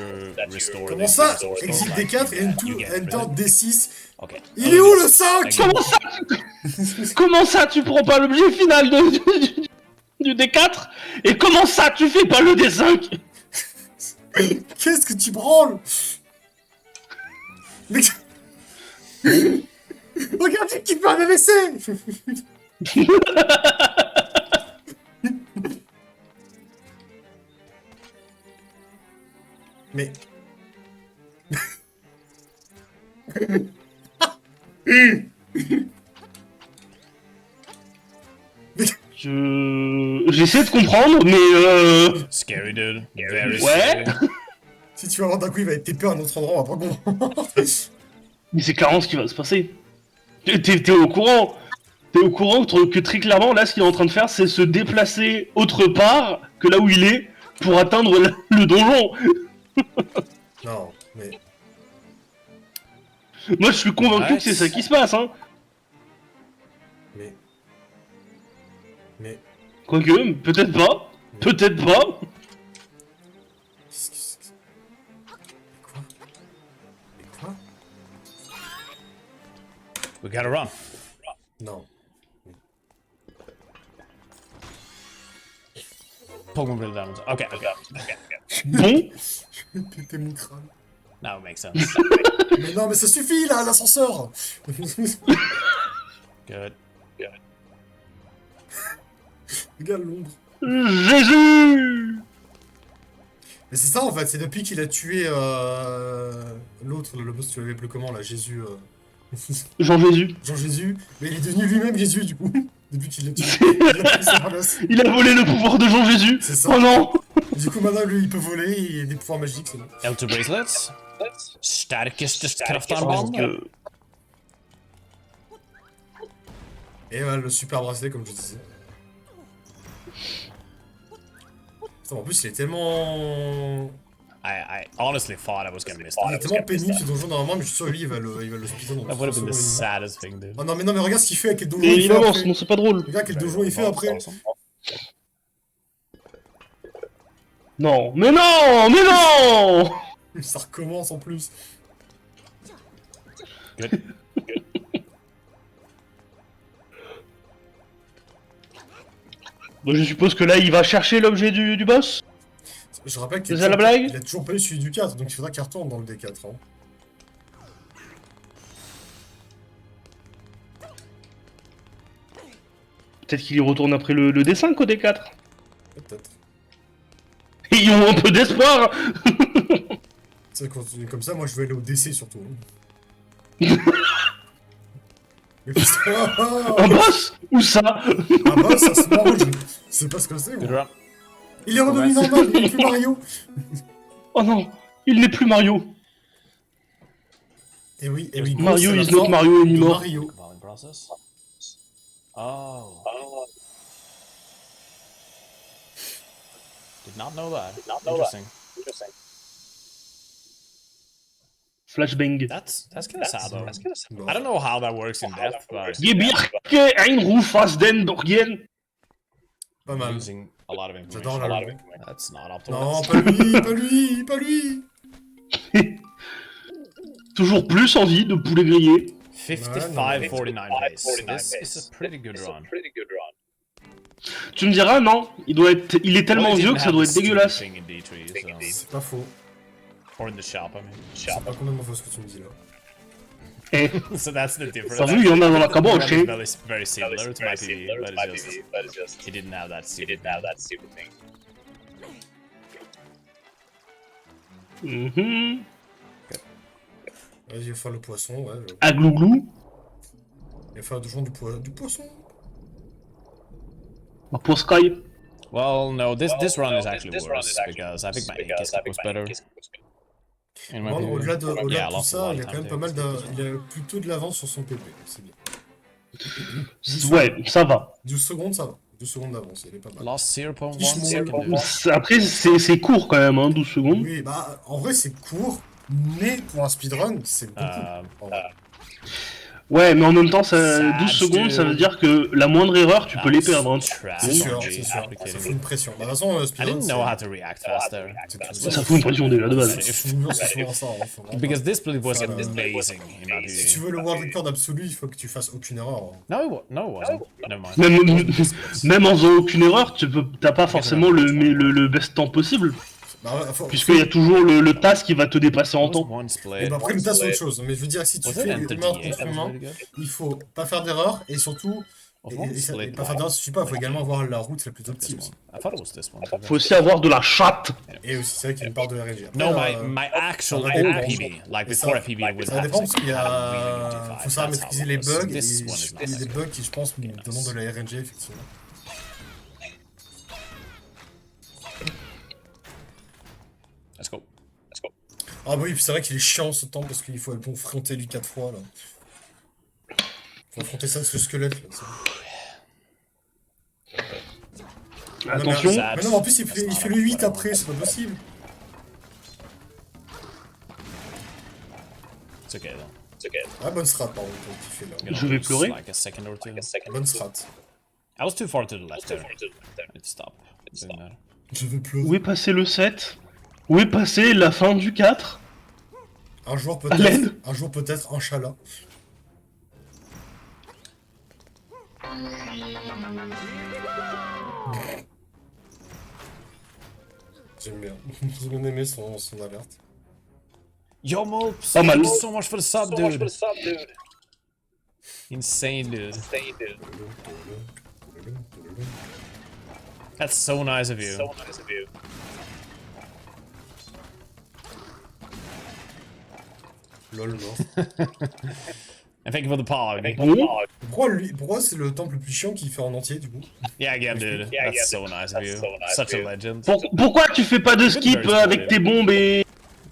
restore? Comment the ça? source code, Exit like, D4 et you get rid Enter of it? D6. Okay. Il est où le 5? Comment ça? Comment ça tu prends pas l'objet final du D4? Et comment ça tu fais pas le D5? Qu'est-ce que tu branles? Mais... Regardez qui fait un AVC. Mais... J'essaie de comprendre, mais Scary dude. Very Ouais. scary. Si tu vas voir d'un coup, il va être TP à un autre endroit, on va pas comprendre. Mais c'est clairement ce qui va se passer. T'es au courant. T'es au courant que très clairement, là, ce qu'il est en train de faire, c'est se déplacer autre part que là où il est pour atteindre le donjon. Non, mais... Moi, je suis convaincu que c'est ça qui se passe, hein. Mais... Quoique, peut-être pas. Peut-être pas. Qu'est-ce que c'est que ça? Mais quoi? Mais quoi? We gotta run. Non. Pokemon Brilliant Diamonds. Okay. Bon. Je vais péter mon crâne. Now it makes sense. Mais non, mais ça suffit, là, l'ascenseur. Good. Regarde l'ombre. Jésus. Mais c'est ça, en fait, c'est depuis qu'il a tué l'autre, le boss, tu l'avais appelé comment, là, Jésus... Jean-Jésus. Jean-Jésus, mais il est devenu lui-même Jésus, du coup. Depuis qu'il l'a tué. Il a pris sa place. Il a volé le pouvoir de Jean-Jésus. C'est ça. Oh non. Du coup, maintenant, lui, il peut voler, il a des pouvoirs magiques, c'est bon. L2 bracelets. Starkest Parce kraftarmband. que Et voilà, le super bracelet, comme je disais. Putain, en plus, il est tellement... I honestly thought I was gonna miss Il est that. tellement pénible, ce donjon, normalement, mais je suis sûr, lui, il va le speedrun. That would have been the saddest thing, dude. Oh non, mais regarde ce qu'il fait avec quel donjon il fait évidemment, après. sinon c'est pas drôle. Regarde quel donjon il fait après. Awesome. Non, mais non, mais non. Ça recommence en plus. Good. Bon, je suppose que là, il va chercher l'objet du boss. Je rappelle qu'il C'est ça la blague? il a toujours pas eu celui du 4, donc il faudra qu'il retourne dans le D4. Hein. Peut-être qu'il y retourne après le D5 au D4. Peut-être. Ils ont un peu d'espoir. C'est comme ça, moi je vais aller au DC surtout. Mais putain, Un boss? Où ça? ah bah ça se mange. Je sais pas ce que c'est. Good Moi. run. Il est redevenu normal, il est plus Mario. Oh non, il n'est plus Mario. Et oui, gros, Mario c'est la is not fin Mario de anymore. Mario. Compiling process. Oh. Did not know that. Interesting. Flashbang. That's kind of sad though. Non. I don't know how that works in depth, but Gebirge Einrufas den Borgen. Pas mal. losing a lot of J'adore information. la langue. That's not optimal. Non, pas lui, pas lui, pas lui. Toujours plus envie de poulet grillé. 55-49 pace. This is a pretty good run. Tu me diras, non, il est tellement Well, he vieux didn't que ça have doit the être stupid dégueulasse. thing in D3, so- C'est pas faux. Or in the shop, I mean. C'est pas complètement faux ce que tu me dis là. Eh, So that's the difference. t'as vu, il y en a dans la The caboche, run is hein. very similar to my PV, but it's just he didn't have that stupid thing. Mhm. Vas-y, il va faire le poisson, ouais. À glouglou. Il va faire toujours du poisson. Ma poiscaille. Well, no, this run is actually worse because I think my Aegis was better. In my Non, PV. au-delà de Yeah, I tout lost a ça, lot il of a quand time même pas mal there. il a plutôt de l'avance sur son PP, donc c'est bien. Ouais, ça va. 12 secondes, ça va. 12 secondes d'avance, il est pas mal. Lost 0.1 Qui second. Après, c'est court quand même, hein, 12 secondes. Oui, bah, en vrai, c'est court, mais pour un speedrun, c'est beaucoup. En vrai. Ouais, mais en même temps, Sad 12 secondes, ça veut dude. dire que la moindre erreur, tu peux les perdre. Hein. Trash, C'est sûr, RNG, c'est sûr. are you Ça kidding fout me? une pression. Bah, de toute façon, I speedrun, didn't know how to react fast there. Ça fout une pression déjà de base. c'est souvent ça. Hein, faut vraiment Because pas- this split was Ça, amazing in my Si tu PV. veux le world record absolu, il faut que tu fasses aucune erreur. Hein. No, it wasn't. Never mind. Même en faisant aucune erreur, t'as pas forcément le best temps possible. Bah, Puisqu'il y a toujours le task qui va te dépasser en It was temps. one Et split. bah, après, le tas, c'est autre chose. Mais je veux dire, si tu Was it fais Enter humain D8? contre That was humain, really good. il faut pas faire d'erreur et surtout. Of Et one et split. pas faire d'erreur, suffit pas, il faut également avoir la route la plus This optique. one. I thought it was this one. Faut aussi avoir de la chatte. Et aussi, c'est vrai qu'il y a une part de RNG. Après, No, my actual ça va old dépendre. PB, like Et before ça- a PB with Ça dépend parce qu'il y I really a. do Faut savoir That's maîtriser how les it was. bugs. Et This one is il y a not des as bugs qui, je pense, Yes. demandent de la RNG, effectivement. Let's go. Ah bah oui, puis c'est vrai qu'il est chiant ce temps parce qu'il faut confronter lui 4 fois là. Faut affronter ça avec ce squelette là. Attention. Non, mais non, en plus il fait le 8 après, c'est pas possible. It's okay though. Ah, bonne strat par contre qu'il fait là. I'm gonna Je vais lose pleurer. Like a second or two. Bonne strat. I was too far to the left there. I need to stop doing that. Je vais pleurer. Où est passé le 7? Où est passé la fin du 4? Un jour l'aide. peut-être, Inch'Allah. J'aime bien. J'ai bien aimé son alerte. Yo, Mops! Pas mal. Thank you so much for the sub, dude. Insane, dude. That's so nice of you. Lol, mort. And thank you for the pog. Bon. Pourquoi c'est le temple le plus chiant qu'il fait en entier du coup? Yeah, again, dude. That's so nice of you. Such a legend. Pourquoi tu fais pas de skip avec tes bombes et...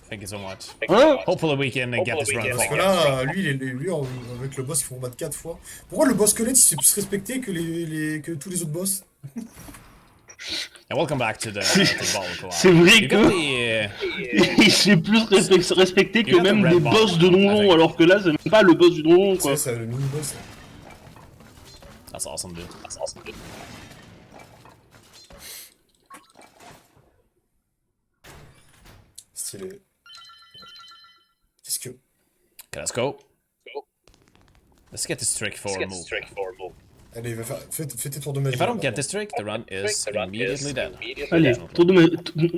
Thank you so much. Hein? Hopefully we can get this run Parce que forward. là, lui avec le boss, il faut combattre 4 fois. Pourquoi le boss squelette il s'est plus respecté que, que tous les autres boss? And welcome back to the ball co-op. C'est vrai You got que... the, Il s'est plus respecté que You got même the des red boss bar, de I donjon, think. alors que là, c'est même pas le boss du donjon, quoi. C'est le mini-boss. That's awesome, dude. Stylé. Qu'est-ce que... Okay, let's go. Let's get this trick for a move. Allez, va faire... fais tes tours de magie. If I don't là, get this trick, the run is immediately dead. Allez, tour de...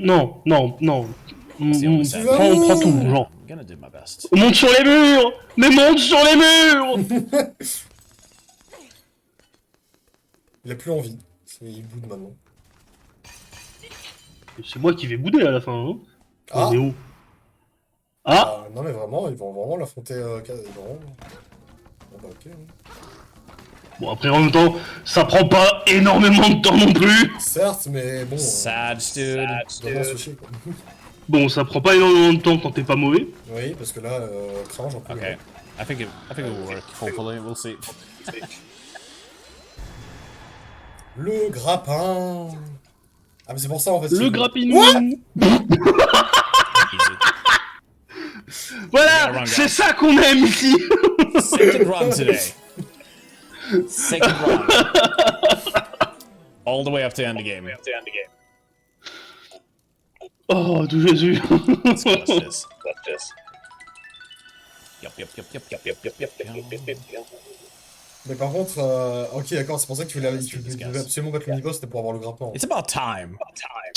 Non. the only side. Prends tout, genre. I'm gonna do my best. Monte sur les murs! Mais monte sur les murs! Il a plus envie. Il boude maintenant. C'est moi qui vais bouder à la fin, hein. Ah. On est où? Ah! Non mais vraiment, ils vont vraiment l'affronter... vraiment. Bon bah ok. Hein. Bon, après, en même temps, ça prend pas énormément de temps non plus. Certes, mais bon... Sad, dude. Vraiment se chier quoi. Bon, ça prend pas énormément de temps quand t'es pas mauvais. Oui, parce que là, Crange en plus. Okay. I think it will work. Hopefully, we'll see. Le grappin. Ah, mais c'est pour ça en fait. Le c'est- grappinou. Easy. Voilà, c'est ça qu'on aime ici. Second run today. Second run. All the way up to end game. Oh, tout Jésus. Let's watch this. Yup. Mais par contre, ok, d'accord, c'est pour ça que tu voulais absolument battre le niveau, c'était pour avoir le grappin. It's about time.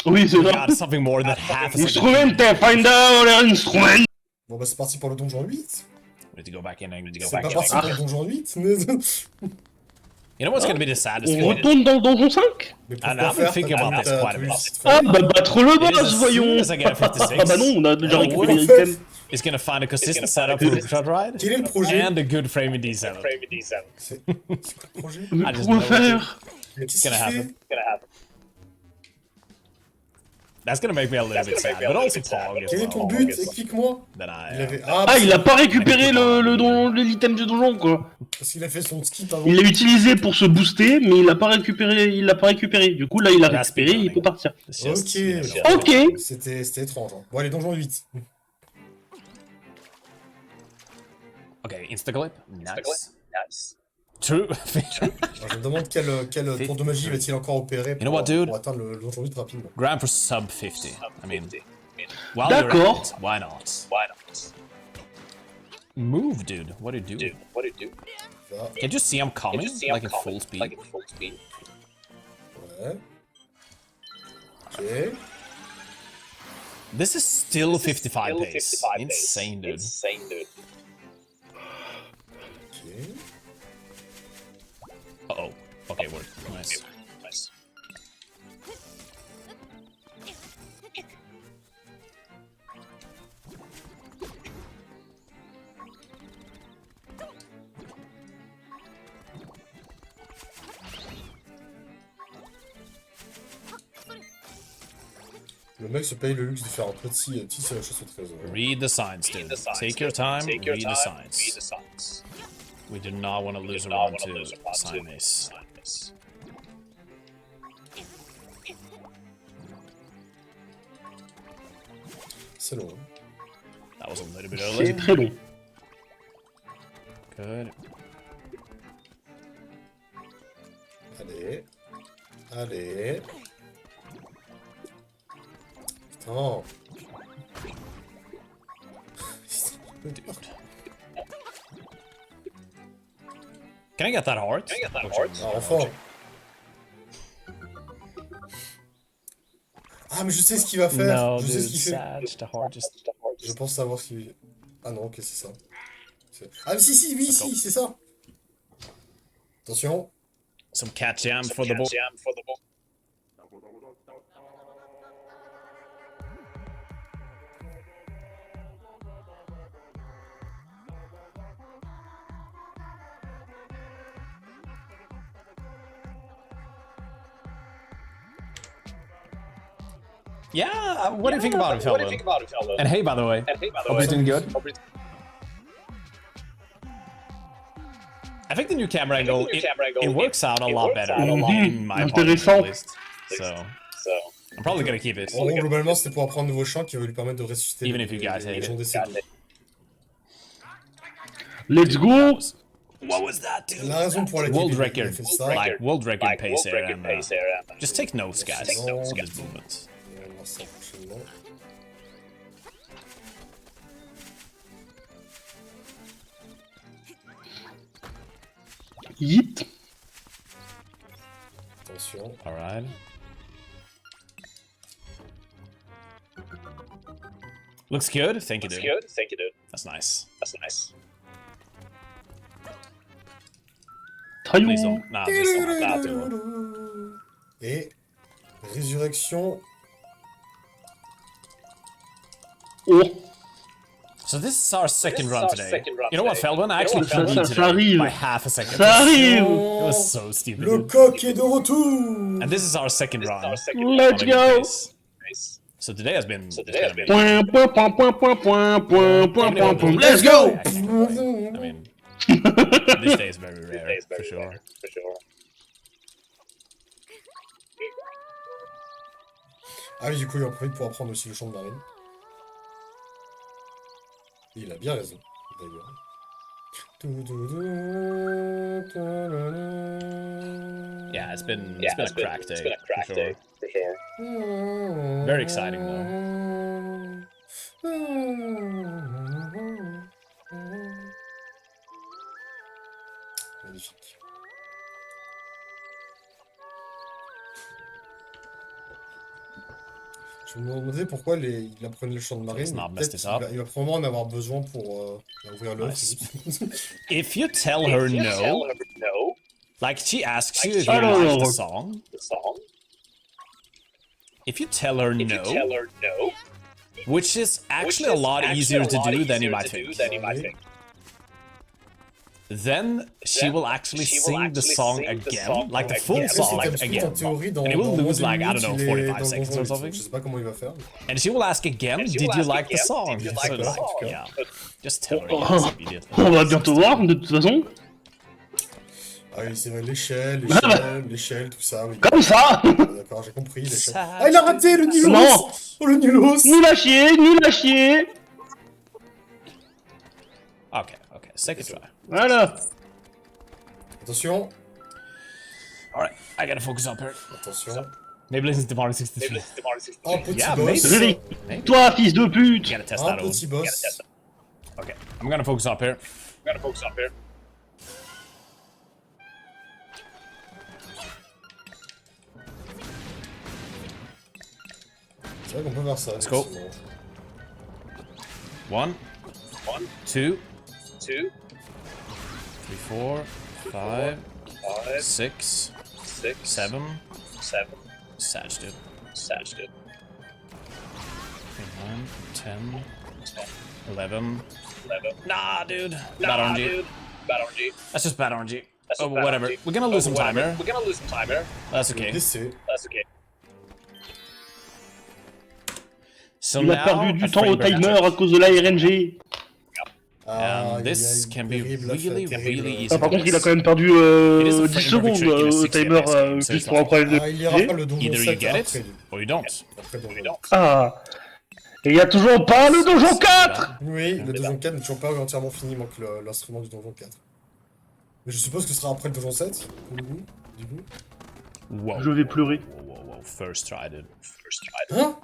Oui, c'est We ça. got something more than half a second. Instrumente, find out instrument. Bon, bah, c'est parti pour le donjon 8. We need to go back in and go C'est back pas in. parti pour le donjon 8. You know what's gonna be the saddest On feeling? retourne dans le donjon 5. Mais Ah, pourquoi non, faire? thinking T'as- about this t'as- quite a t'as bit. eu cette Ah feuille. bah battre le It is boss, as soon voyons. as I get a 56. Ah bah non, on a déjà Oh, récupéré ouais. l'item. It's gonna find a consistent setup for the shot ride Quel est le projet? and a good frame in D7. C'est quoi le projet? Mais I just pourquoi know faire? Mais qu'est-ce gonna qu'il happen. fait? That's gonna make me a little bit sad, but also Pog as Quel est ton well. but? Explique-moi. That Il I, avait... Ah, il a pas récupéré l'item du donjon, quoi. Parce qu'il a fait son skip avant. Il l'a utilisé pour se booster, mais il l'a pas récupéré. Du coup, là, il l'a récupéré, il peut partir. it's just, Ok. you know, Ok. C'était étrange. Hein. Bon, allez, donjon 8. Okay, instaclip. Nice. True. Alors, je me demande quel tour de magie va-t-il encore opérer know what, dude? pour atteindre le donjon 8 rapidement. Grand for sub 50. I mean, while you're D'accord. at it, why not? Move, dude. What do you do? Va. Can't you see I'm coming? Like in full speed? Ouais. Ok. This is still 55 pace. Insane, dude. Ok. Uh-oh. Okay, work. Nice. Le mec se paye le luxe de faire un petit chasse au trésor. Read the signs, dude. Take your time, read the signs. We do not want to lose a round to sign this. C'est long. That was a little bit C'est early. très long. Good. Allez. Allez. Putain. Dude. Can I get that heart? Ah, enfin. Ah, mais je sais ce qu'il va faire. No, je sais dude, ce qu'il fait. sad. The heart just... Je pense savoir ce qu'il... Ah non, ok, c'est ça. Ah, mais si, oui, si, c'est ça. Attention. Some cat jam for the ball. Yeah, what do you think about it, Fellow? And hey, by the way, hope you're doing good. I think the new camera angle, it works out a lot better, in my opinion, Intéressant. at least. So, I'm probably gonna keep it. En gros, globalement, c'était pour apprendre un nouveau chant qui va lui permettre de ressusciter Even if you guys hate les gens it. décédés. Let's go. What was that, dude? La raison pour laquelle World il a record, fait ça, like world record pace here, and just take notes, guys, of this movement. on va voir ça prochainement. Yeet. Attention. All right. Looks good. Thank you, dude. That's nice. Please Traillou. don't. Nah, please don't. Nah, dude. Et résurrection. Oh. So this is our second run today. You know what, Feldman? I actually Ça, beat ça, today ça arrive. by half a second. Ça arrive. It was so stupid. Le dude. coq est de retour. And this is our second run. Let's on a good go. pace. So today has been. It's gonna be- Point, point, point, point, point, point, point, point, point, point. Let's go. I mean, this day is very rare, for sure. Ah oui, du coup, il en profite pour apprendre aussi le chant de marine. Et il a bien raison, d'ailleurs. Yeah, it's been a crack day for sure. Very exciting though. Magnifique. Je me demandais pourquoi il apprenait le chant de marine. Let's not mess Peut-être this qu'il up. il va probablement en avoir besoin pour ouvrir l'œuf. Nice. If you tell her no, like she asks you if you Alors. like the song. If you tell her no, which is actually a lot easier to do than you might think, then she will actually sing the song again, like the full song again. En théorie, dans, And he will dans lose like, I don't know, minutes, il est 45 dans le seconds or donjon, something. Je sais pas comment il va faire. And she will ask again, did you like the song? So like, yeah, just tell her yes immediately. On va bientôt voir, de toute façon. Ah oui, c'est vrai, l'échelle, tout ça, oui. Comme ça. D'accord, j'ai compris, l'échelle. Ah, il a raté, le nulos! Non. Oh, le nulos! Nul à chier, nul à chier. Okay, second try. Voilà. Attention, Alright, I gotta focus up here. attention. Maybe listen to Mario 63. Un petit Yeah, boss. Joli. Maybe. Toi, fils de pute. You gotta test Un that out. petit boss. Okay, I'm gonna focus up here. C'est vrai qu'on peut faire ça. Let's go. effectivement. 1, 2, 3, 4, 5, 6, 7. Satch, dude. 9, 10, 11. Nah, dude. Bad RNG. That's just bad RNG. Oh, whatever. We're gonna lose some time here. That's okay. Laissez. So Il a now, perdu du a temps au frame timer rate. à cause de la RNG. This can be really, really easy. Ah, par to contre, il a miss. quand même perdu It is a 10 frame rate secondes trick in a au 60 timer FPS game, so juste it's pour un like- problème de Ah, il ira pas le donjon Either you 7 get après, it, lui. or you don't. Après le donjon. Ah. Et il y a toujours pas le donjon 4. Oui, le donjon 4 n'est toujours pas entièrement fini, manque l'instrument du donjon 4. Mais je suppose que ce sera après le donjon 7, pour le coup, du coup. Whoa. Je vais pleurer. Whoa. First try, dude. Hein?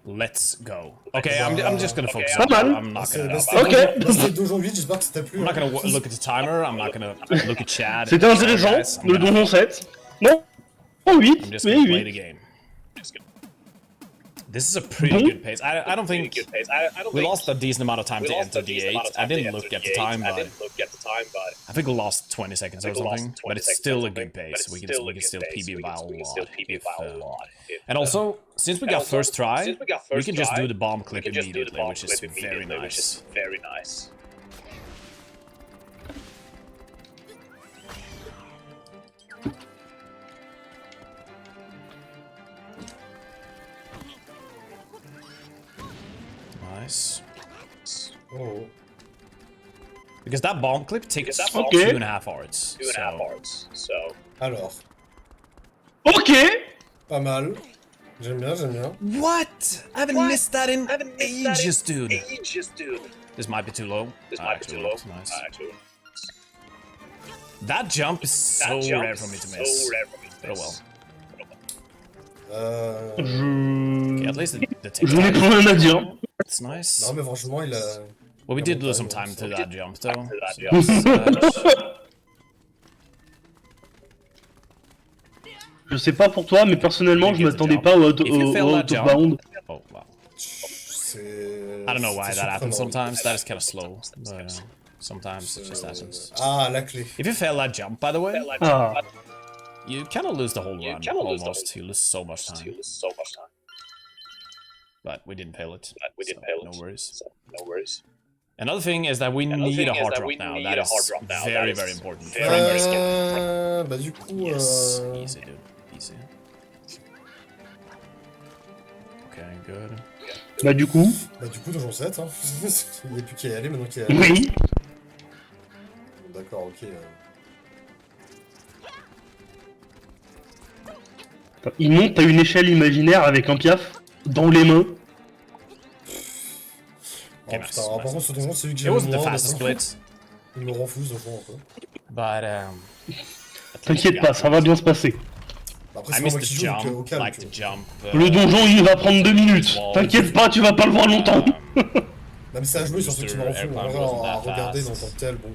Let's go. Okay, I'm just gonna focus Pas on mal. that. I'm not gonna. Ok. Le donjon 8, j'espère que c'était plus. I'm not gonna look at the timer. I'm not gonna look at Chad. C'était intéressant, Guys, I'm le gonna- donjon 7. Non. Oh 8, I'm just mais gonna play the 8. game. This is a pretty Bon. good pace. I don't think we lost a decent amount of time to enter D8. I didn't look at the time, but I think we lost 20 seconds or something. But it's still a good pace. We can still PB by a lot. And also, since we got first try, we can just do the bomb clip immediately, which is very nice. Nice. Oh. Because that bomb clip takes Okay. 2.5 hearts. So. Alors, Ok. pas mal. J'aime bien. What? I haven't missed that in ages, dude. This might be too low. Nice. That jump is so rare for me to miss. Oh well. Okay, at least the take Je n'ai time. plus rien à dire. It's nice. Non, mais franchement, il a. Well, we did lose some time to that jump, though. Je sais pas pour toi, mais personnellement, je m'attendais pas au out of bound. Oh, wow. C'est. I don't know why c'est that happens surprenant. sometimes. That is kind of slow. But, sometimes it just happens. Ah, la clé. If you fail that jump, by the way, Ah. you kind of lose the whole run, almost. You lose so much time. But we didn't fail it. So no worries. Another thing is that we need a hard drop now. That is very, very important. Bah, du coup. Yes, easy, dude. Easy. Okay, good. Bah du coup. Bah, du coup, donjon 7, hein. Il n'y a plus qu'à y aller maintenant qu'il y a. Oui. D'accord, ok. Il monte à une échelle imaginaire avec un piaf dans les mains. Oh Okay, putain, nice, alors, par nice. contre, ce donjon, c'est lui que It j'aime le wasn't the moins. fastest split, Il me rend fou ce donjon un peu. but T'inquiète pas, ça va bien se passer. Bah, après, I c'est pas missed moi the qui joue, donc au jump, calme. like Tu the vois. jump. Le donjon, il va prendre 2 minutes. T'inquiète pas, tu vas pas le voir longtemps. Non, mais c'est à jouer sur ceux qui me rend fou. En vrai, à regarder dans tant que tel, bon.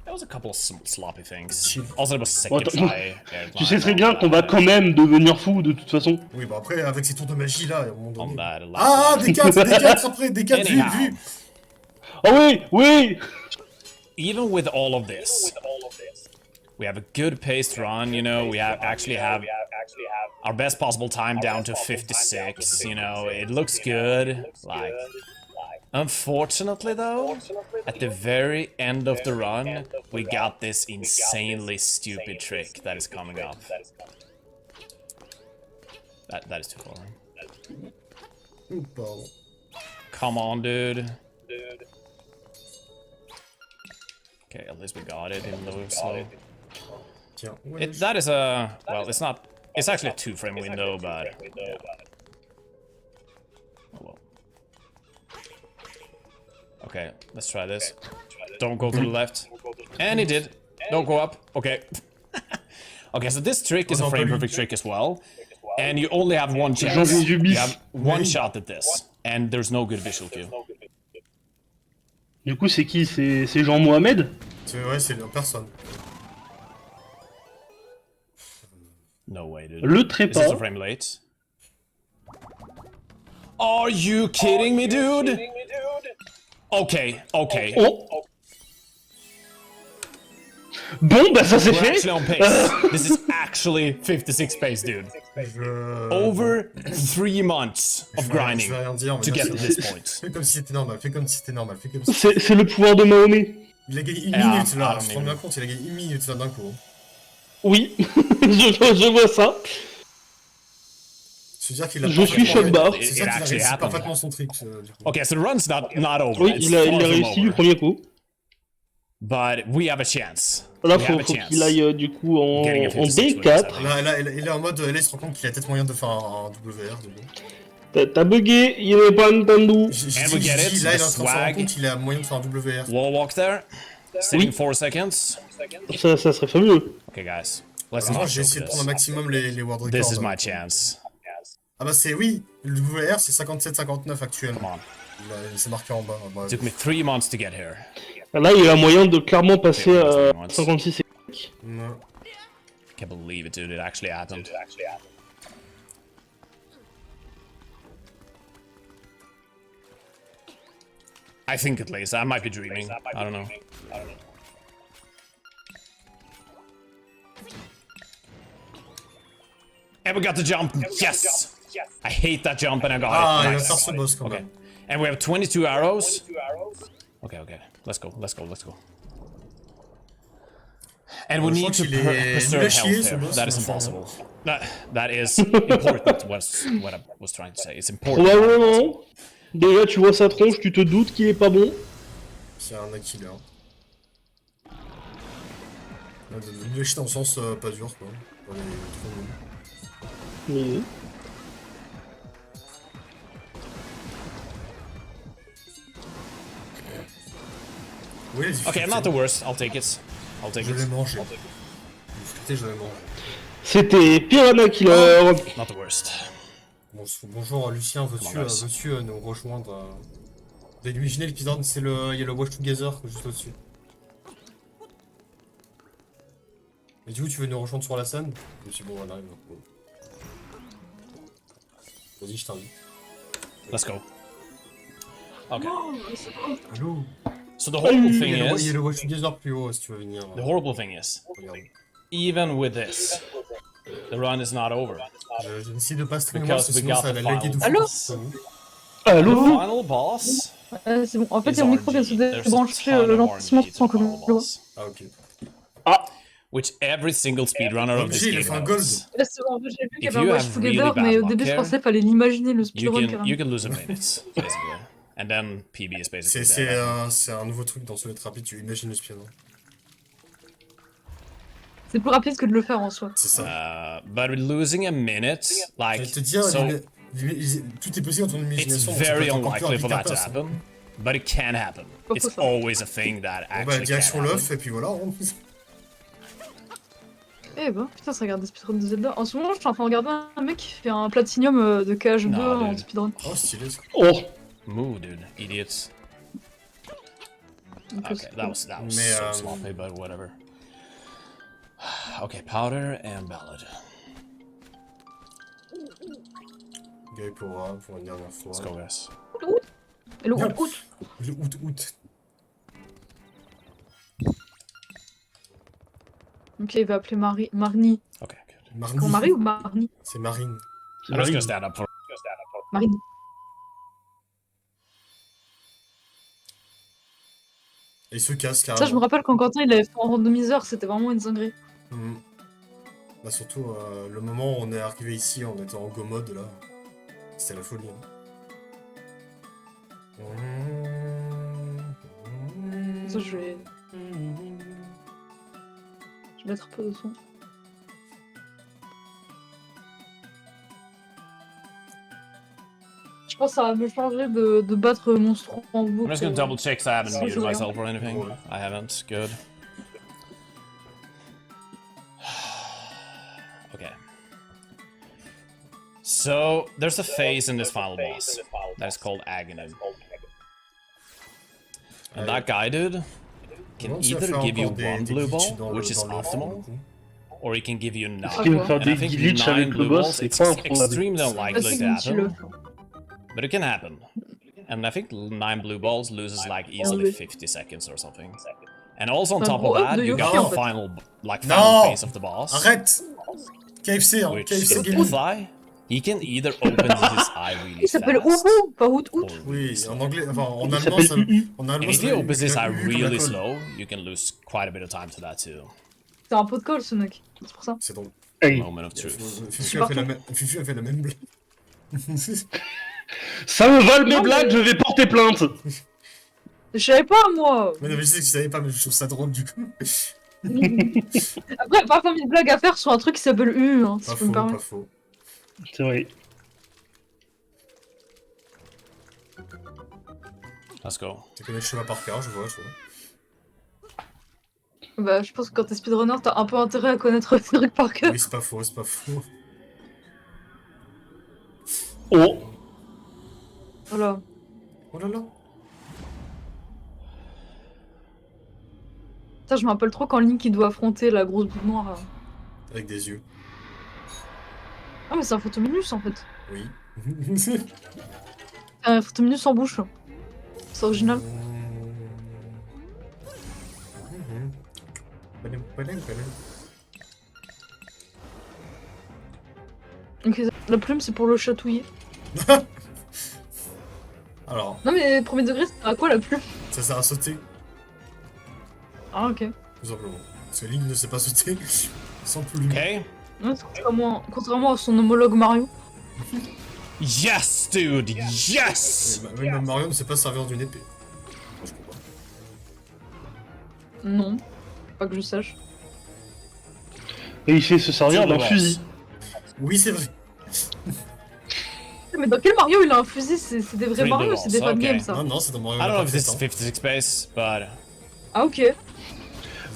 There was a couple of sloppy things. Chill. Also, there was Bon, second attends, try. Tu sais très bien qu'on va quand même devenir fou de toute façon. Oui, bah après, avec ces tours de magie là, à un moment On donné. that last Ah, line. des 4 après, des 4 vu, Anyhow. vu. Oh oui, oui. Even with all of this, we have a good paced run, you know, we actually have our best possible time down to 56, you know, it looks good, like, unfortunately though, at the very end of the run, we got this insanely stupid trick that is coming up. That is too far. Ouh, pardon. Come on, dude. Okay, at least we got it, even though it was slow. Tiens, ouais. That is a... well, it's not... it's actually a 2-frame window, but... yeah. Oh well. Okay, let's try this. Don't go to the left. And he did. Don't go up. Okay. Okay, so this trick is a frame perfect trick as well. And you only have one chance. Jean-Jésus You bis. have one shot at this. And there's no good visual cue. Du coup, c'est qui? C'est Jean Mohamed? Ouais, c'est personne. No way, dude. Le Is this trépas. a frame late? Are you kidding me, dude? Okay, okay. Oh. Bon, bah ça c'est We're fait. actually on pace. This is actually 56 pace, dude. Je... Over 3 months of Je grinding vais rien dire, mais to get to merci. this point. Fais comme si c'était normal, fais comme si c'était normal, fais comme si... C'est le pouvoir de Mahomet. Il a gagné une Ah, minute là, ah, je mais te rends bien oui. compte, il a gagné une minute là d'un coup. Oui, je vois ça. C'est-à-dire qu'il a Je suis parfaitement- Chopbar. C'est It ça qu'il a actually réussi happened. parfaitement son trick. Du coup. Okay, so the run's not over. Oui, It's il a far from réussi du over. premier coup. But we have a chance. Là, We faut have a qu'il chance. aille du coup en Getting a 56 D4. Là, il est en mode, là, il se rend compte qu'il a peut-être moyen de faire un WR. Du coup. T'as bugué, il n'est pas entendu. J'ai And dit, we get it, là, il est the en train de se rendre swag. compte qu'il a moyen de faire un WR. Wall walk there. Sitting 4 seconds. Ça serait fabuleux. Okay, guys. Let's Moi, not j'ai joke essayé de this. prendre un maximum les world records. This is my chance. Ah bah c'est oui, le WR c'est 57-59 actuellement. Come on. Il s'est marqué en bas. Bah, Took me 3 months to get here. Là, il a moyen de clairement passer à Ouais, 56. non. Can't believe it, dude. It actually happened. I think at least. I might be dreaming. I don't know. And we got the jump. Yes! I hate that jump and I got Ah, it. il va Nice. faire ce boss quand Okay. même. And we have 22 arrows. Okay, okay. Let's go, let's go, let's go. And we Je need crois to qu'il est preserve nul à chier, health ce here. boss, That is il me semble. impossible. That is important, was what I was trying to say. It's important. Probablement. Déjà, tu vois sa tronche, tu te doutes qu'il est pas bon. C'est un killer. Il est jeté dans le sens pas dur quoi. Ouais, il est trop nul. Mais... Oui, la difficulté. Okay, not the worst. I'll take it. I'll take Je l'ai it. mangé. La difficulté, je l'ai mangé. C'était Piranha Killer. Not the worst. Bonjour Lucien, veux-tu nous rejoindre Vous avez imaginé l'épisode, il y a le Watch Together juste au-dessus. Et du coup, tu veux nous rejoindre sur la scène? Je me suis dit, bon, on arrive. Bon. Vas-y, je t'invite. Let's go. Okay. Allô? So the horrible Il thing y a is, le Watch Together plus haut si tu veux venir. the horrible thing is, Regarde. even with this, the run is not over. Je décide de pas streamer Because parce que we sinon got ça the va laguer de final. fou. The Allô? final boss C'est bon. En fait, is mon micro vient de se RNG. There's a débrancher ton of lentement RNG to sans the que je final le vois. boss, Ah, ok. which every single speedrunner of this OMG, il a game fait un gold. knows. Là, c'est bon, j'ai vu qu'il y If avait un you Watch have really Together, bad mais au luck début, je here, pensais qu'il fallait l'imaginer le You speedrun can carrément. lose a minute basically, and then PB is basically dead. C'est un nouveau truc dans ce lettre rapide, tu imagines le speedrun. C'est plus rapide que de le faire en soi. C'est ça. But losing a minute, like, J'allais te dire, so tout est possible dans ton it's imagination. ça very peut être encore plus unlikely for rapide that qu'un to pass. happen. But it can happen. Pas It's faux, ça. always a thing that Bon bah, actually direction can happen. l'off, et puis voilà. Eh ben, putain, ça regarde des speedruns de Zelda. En ce moment, je suis en train de regarder un mec qui fait un platinium de KH2 Non, en dude. speedrun. Oh, stylé ça. Oh, Move, dude, idiots. Donc, Okay, that was Mais, so sloppy, but whatever. Okay, powder and ballad. Guy pour une dernière fois. Let's go, guys. Et le Bien. août. Le août. Ok, il va appeler Marnie. Okay, good. Marnie. Comment Marie ou Marnie? C'est Marine. c'est I'm just Marie. gonna stand up for. Marine. Et il se casse Ça, je me carrément. rappelle quand Quentin il avait fait en randomiseur, c'était vraiment une dinguerie. Mhm. Bah surtout, le moment où on est arrivé ici en étant en go mode là, c'était la folie. Ça, je vais mettre un peu de son. Je pense que ça va me changer de battre Monstro en boucle. I'm just gonna double check so I haven't So muted sorry. myself or anything. Cool. I haven't. Good. Okay. So there's a phase in this final boss that is called Agony. And that guy, dude, can Non, ça either fait give you encore one des blue glitches ball, dans which le- is dans le- optimal, pour le coup. or he can give you nine. Ce qui me fait And I des think glitches 9 avec le blue boss, balls, c'est it's pas improbable. extremely Ah, unlikely c'est to inutile. happen, but it can happen. And I think 9 blue balls loses like easily oui. 50 seconds or something. And also on Un top gros of up that, de you Yoshi, got en the fait. final, like, Non. final phase of the boss, Arrête KFC, hein, which KFC is Gaming. Fly. He can either open his eye really Il s'appelle fast, Oubou, pas Out or Out. Oui, really slow. en anglais, enfin en Il allemand, s'appelle ça, UU. en And allemand, if ça he va opens his eye comme la really colle. slow, you can lose quite a bit of time to that too. C'est un pot de colle ce mec. C'est pour ça. C'est drôle. Hey, Moment of truth. Fufu a fait la même blague. ça me vole mes Non, blagues, mais- je vais porter plainte. Je savais pas moi. Mais non, mais je sais que tu savais pas, mais je trouve ça drôle du coup. Après, parfois mes blagues à faire sur un truc qui s'appelle U, hein, si Pas je peux me faux, pas permettre. faux. C'est vrai. Let's go. Tu connais le chemin par cœur, je vois. Bah, je pense que quand t'es speedrunner, t'as un peu intérêt à connaître ces trucs par cœur. Oui, c'est pas faux, c'est pas faux. Oh, Voilà. Oh là là. Ça, je me rappelle trop quand Link il doit affronter la grosse boule noire. Avec des yeux. Ah, mais c'est un photominus en fait. Oui. Un photominus en bouche. C'est original. Ok, la plume c'est pour le chatouiller. Alors, Non, mais premier degré, c'est à quoi la plume? ça sert à sauter, Ah, ok. tout simplement. Parce que Link ne sait pas sauter sans plume. Okay. Ouais, c'est contrairement à son homologue Mario. Yes, dude. Yes. Et même Mario ne sait pas se servir d'une épée. Je comprends pas. Non. Pas que je sache. et il fait se servir Sur le d'un boss. fusil. Oui, c'est vrai. Mais dans quel Mario il a un fusil? C'est des vrais Three Mario, balls, c'est des fan ok. games ça. Non, c'est dans Mario. I don't know if Parfait, this is hein. 56 base, but Ah, ok.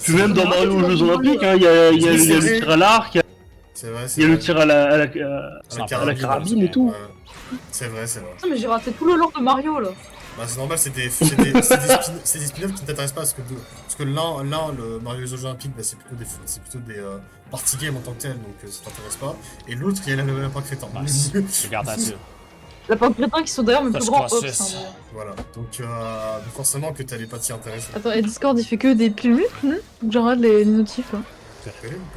Puis même dans Mario, Mario aux tu Jeux vois, Olympiques, hein, il y a Oui, c'est le vrai. tir à l'arc, il C'est vrai, y a le tir à la carabine et tout. Ouais. C'est vrai, c'est vrai. Non, mais j'ai raté tout le lore de Mario là. Bah, c'est normal, c'est des spin-offs qui ne t'intéressent pas parce que l'un, le Mario les Jeux Olympiques, bah, c'est plutôt des party games en tant que tel, donc ça t'intéresse pas. Et l'autre, il y a le lapin crétin. nice. You got that too. La part crétin qui sont d'ailleurs mes plus First grands class ops. chess. Hein, d'ailleurs. Voilà, donc forcément que t'allais pas t'y intéresser. Attends, et Discord il fait que des plumes, j'arrête les notifs là.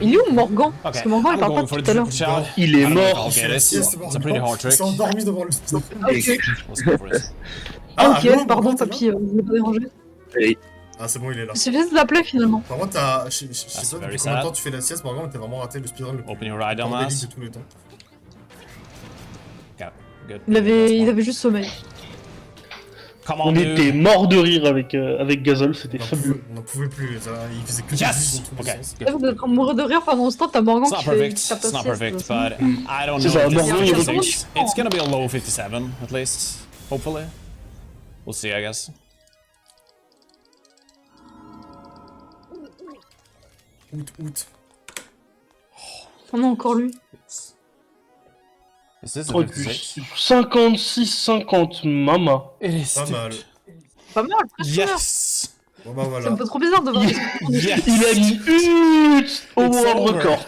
Il est où Morgan? Parce Okay, que Morgan il I'm parle pas going for depuis the tout à l'heure. triple shot. Il est I don't know if mort. I'll get it. Yes, It's a pretty hard Il trick. s'est endormi devant le spin. Ah, ok. Let's go for it. Ah, ok, allô, pardon Morgan, t'es là papy, je l'ai pas dérangé. Ah, c'est bon, il est là. Il suffit de l'appeler finalement. Par contre, je sais That's pas very depuis combien de sad. temps tu fais la sieste, Morgan, mais t'as vraiment raté le speedrun le plus Open your eye, bordélique dumbass. de tous les temps. Okay, good. Il avait juste sommeil. Come on, On dude. était mort de rire avec Gazol, c'était fabuleux. On n'en pouvait plus. Il faisait que des Yes! vues dans tous les Okay. sens. Good. Vous êtes mourir de rire pendant ce temps, t'as Morgan It's qui not fait perfect. qui tape ta It's not sieste, perfect, ça. but I don't C'est know. ça, if Morgan, this il is- it's gonna be a low 57 at least. Hopefully. We'll see, I guess. Août. Oh non, encore lui. Is this a Oh, 56? 56-50, mama. It is. Pas mal. Pas mal, presque. Yes! Bon bah C'est voilà. un peu trop bizarre de voir des Yes! Il a mis une au It's world over. record.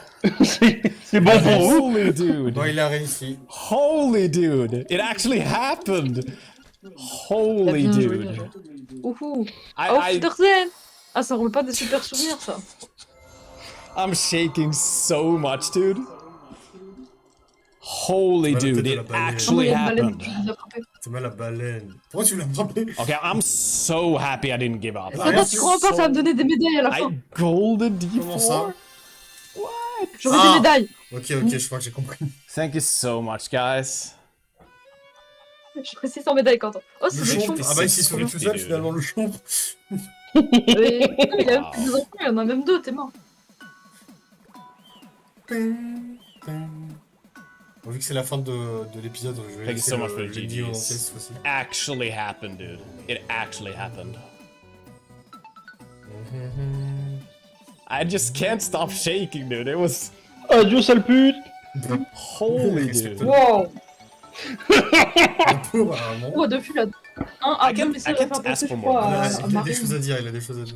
C'est bon pour vous. Holy dude! Bon, il a réussi. Holy dude! It actually happened! Holy Bien joué, dude! bien joué. Ouhou. Auf I, Wiedersehen. Ah, ça remet pas des super souvenirs, ça. I'm shaking so much, dude. Holy Ouais, dude, peut-être it la baleine. Ah, il actually y a une baleine happened. qui nous a frappé. C'est mal la baleine. Pourquoi tu l'as frappé? Okay, I'm so happy I didn't give up. Ah, Attends, tu crois pas, ça va me donner des médailles à la fin. I golden D4? Comment ça? What? J'aurai Ah. des médailles. Ok, je crois que j'ai compris. Thank you so much, guys. J'aurai 600 médailles, Quentin. Oh, Le c'est des chomp. chons. Ah bah il s'est sauvé tout seul Dude. finalement le chomp. Non, il a même plus des enfants, il y en a même deux, t'es mort. Bon, vu que c'est la fin de l'épisode, je vais Thank you laisser so much for le the vidéo en GGs. entier cette fois-ci. Actually happened, dude. It actually happened. I just can't stop shaking, dude. It was Adieu, sale pute. holy dude. Wow. Un peu apparemment. Oh, depuis là. Un à I deux can't- messieurs I à can't faire ask passer, je for crois, more. Il à a des Marine. choses à dire, il a des choses à dire.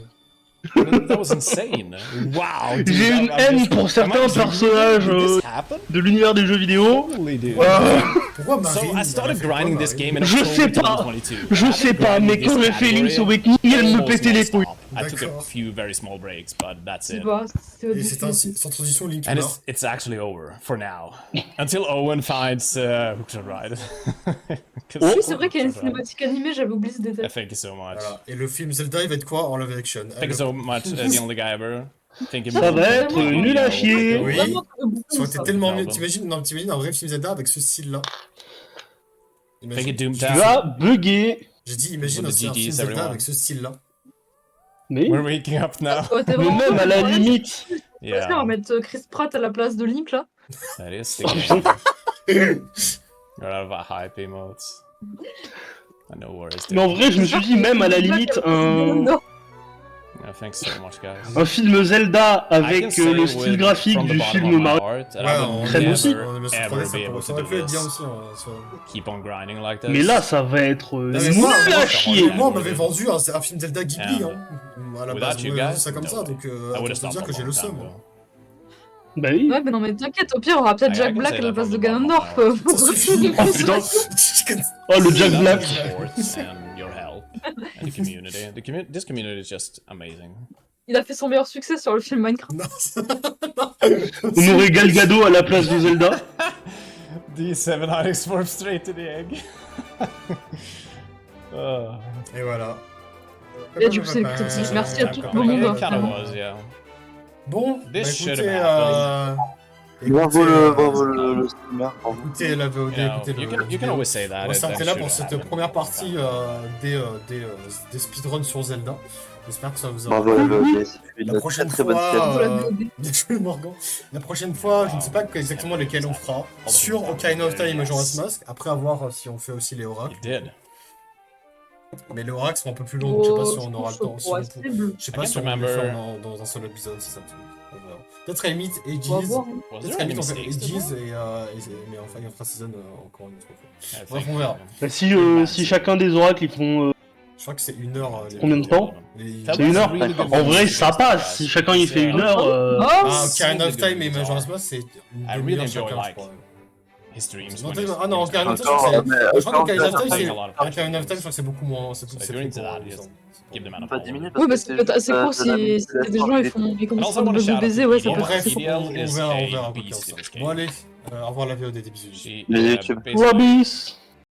That was insane. Wow. Dude, J'ai une I'm haine just- pour am I certains just- personnages Did this happen? de l'univers des jeux vidéo. Holy dude. Pourquoi So Marine? I started Elle a fait grinding quoi, this Marine? game in Je October sais pas. 2022. Je I've sais been pas, mais grinding quand this le Félix category Awakening, elle me almost pétait les couilles. non-stop. I took a D'accord. few very small breaks, but that's C'est it. pas, c'est au Et début. c'est ainsi, sans transition, Link And meurt. it's actually over for now. Until Owen finds Hookshot Ride. Oui, c'est vrai qu'il y a une cinématique animée, j'avais oublié ce détail. Thank you so much. Voilà. Et le film Zelda, il va être quoi en live action? Thank you so much, the only guy ever. Thank you. Ça va être nul à chier. Oui. Vraiment, beaucoup, Ça aurait été ça. tellement mieux. Pardon. T'imagines un vrai film Zelda avec ce style-là? Thank you, Imagine. Doom Tu Town. as bugué. J'ai dit, imagine With the aussi un film GGs, Zelda everyone. avec ce style-là. Mais, We're waking up now. Ouais, t'es mais vraiment même à la ouais, limite. Vas-y, on Yeah, va mettre Chris Pratt à la place de Link là. that is the Oh, game. putain. You're out of hype emotes. I know where it's Mais en vrai, je me suis dit, même à la limite, Non. Yeah, thanks so much, guys. un film Zelda I can avec say le with- style graphique from the du bottom film of my Mario. heart that Ouais, I on would crème aussi. never, on est sur ever 3D, be ça able aurait to pu do être bien this. aussi. Hein, Keep on grinding like this. Mais là, ça va être mais nul moi, à chier. Moi, on m'avait vendu un film Zelda Ghibli. Yeah. Hein. À la Without base, you on m'avait vendu guys, ça comme no ça, way. donc I autant would have te stopped dire a que j'ai long le time seum. ago. Bah oui. Ouais, mais non, mais t'inquiète, au pire, on aura peut-être I Jack can Black say à la that place de from the bottom Ganondorf. of my Ça suffit. Oh putain. Oh, le Jack Love Black. your support and your help and the community. This community is just amazing. Il a fait son meilleur succès sur le film Minecraft. Non, On aurait Gal Gadot à la place de Zelda. D7 Onyx warp straight to the egg. Et voilà. Et du coup, c'est merci à tout le monde. It kinda was, yeah. Bon, This bah, should écoutez, have Bravo le streamer. bravo. écoutez la VOD, You know, écoutez le. you can vidéo. always say that. On va it- s'arrêter that là should pour have cette happened. première partie des speedruns sur Zelda. J'espère que ça vous a Bravo la VOD, c'est une La très prochaine très bonne fois, série. Pour la VOD. bien joué Morgan. La prochaine fois, je ne sais pas exactement lesquels on fera. Sur Ocarina of Time et Majora's Mask. Après, à voir si on fait aussi les oracles. You did. Mais les oracles sont un peu plus longs, donc je sais pas si on aura le temps. Si on Ouais, peut- c'est bleu. Je sais I pas can't si on va le remember. faire dans un seul épisode, si ça te on verra. Peut-être à la limite, On va Aegis. voir. Was Peut-être there à la any limite, on fait mistakes? Aegis, mais enfin, on fera season encore une autre fois. I Bref, think- on verra. Bah, si chacun des oracles ils font Je crois que c'est 1 heure. combien de temps? les- That C'est 1 was heure. really good En vrai, music, ça guys. passe. Si chacun il fait 1 heure. Oh, Ah, So Ocarina of good Time et guitar. Majora's Mask, c'est une really demi-heure enjoy, chacun, je like, crois. His streams. Non, when his- ah non, when his Ocarina of streams- Time, Encore, mais je crois qu'Ocarina of Time, Ocarina c'est. of Time, Ocarina of Time, je crois que c'est beaucoup moins. C'est So c'est during plus that, court, il me just semble. give them an Pas 10 minutes Oui, parce bah que c'est peut-être assez court si il y a des gens ils font ils And commencent also, I à want to shout out baiser, to ouais, ça PDL. peut être Bref, assez PDL on is verra, a on verra. beast in this game. Bon, allez, au revoir la VOD, des bisous. She, Les YouTube. basically- Wabis.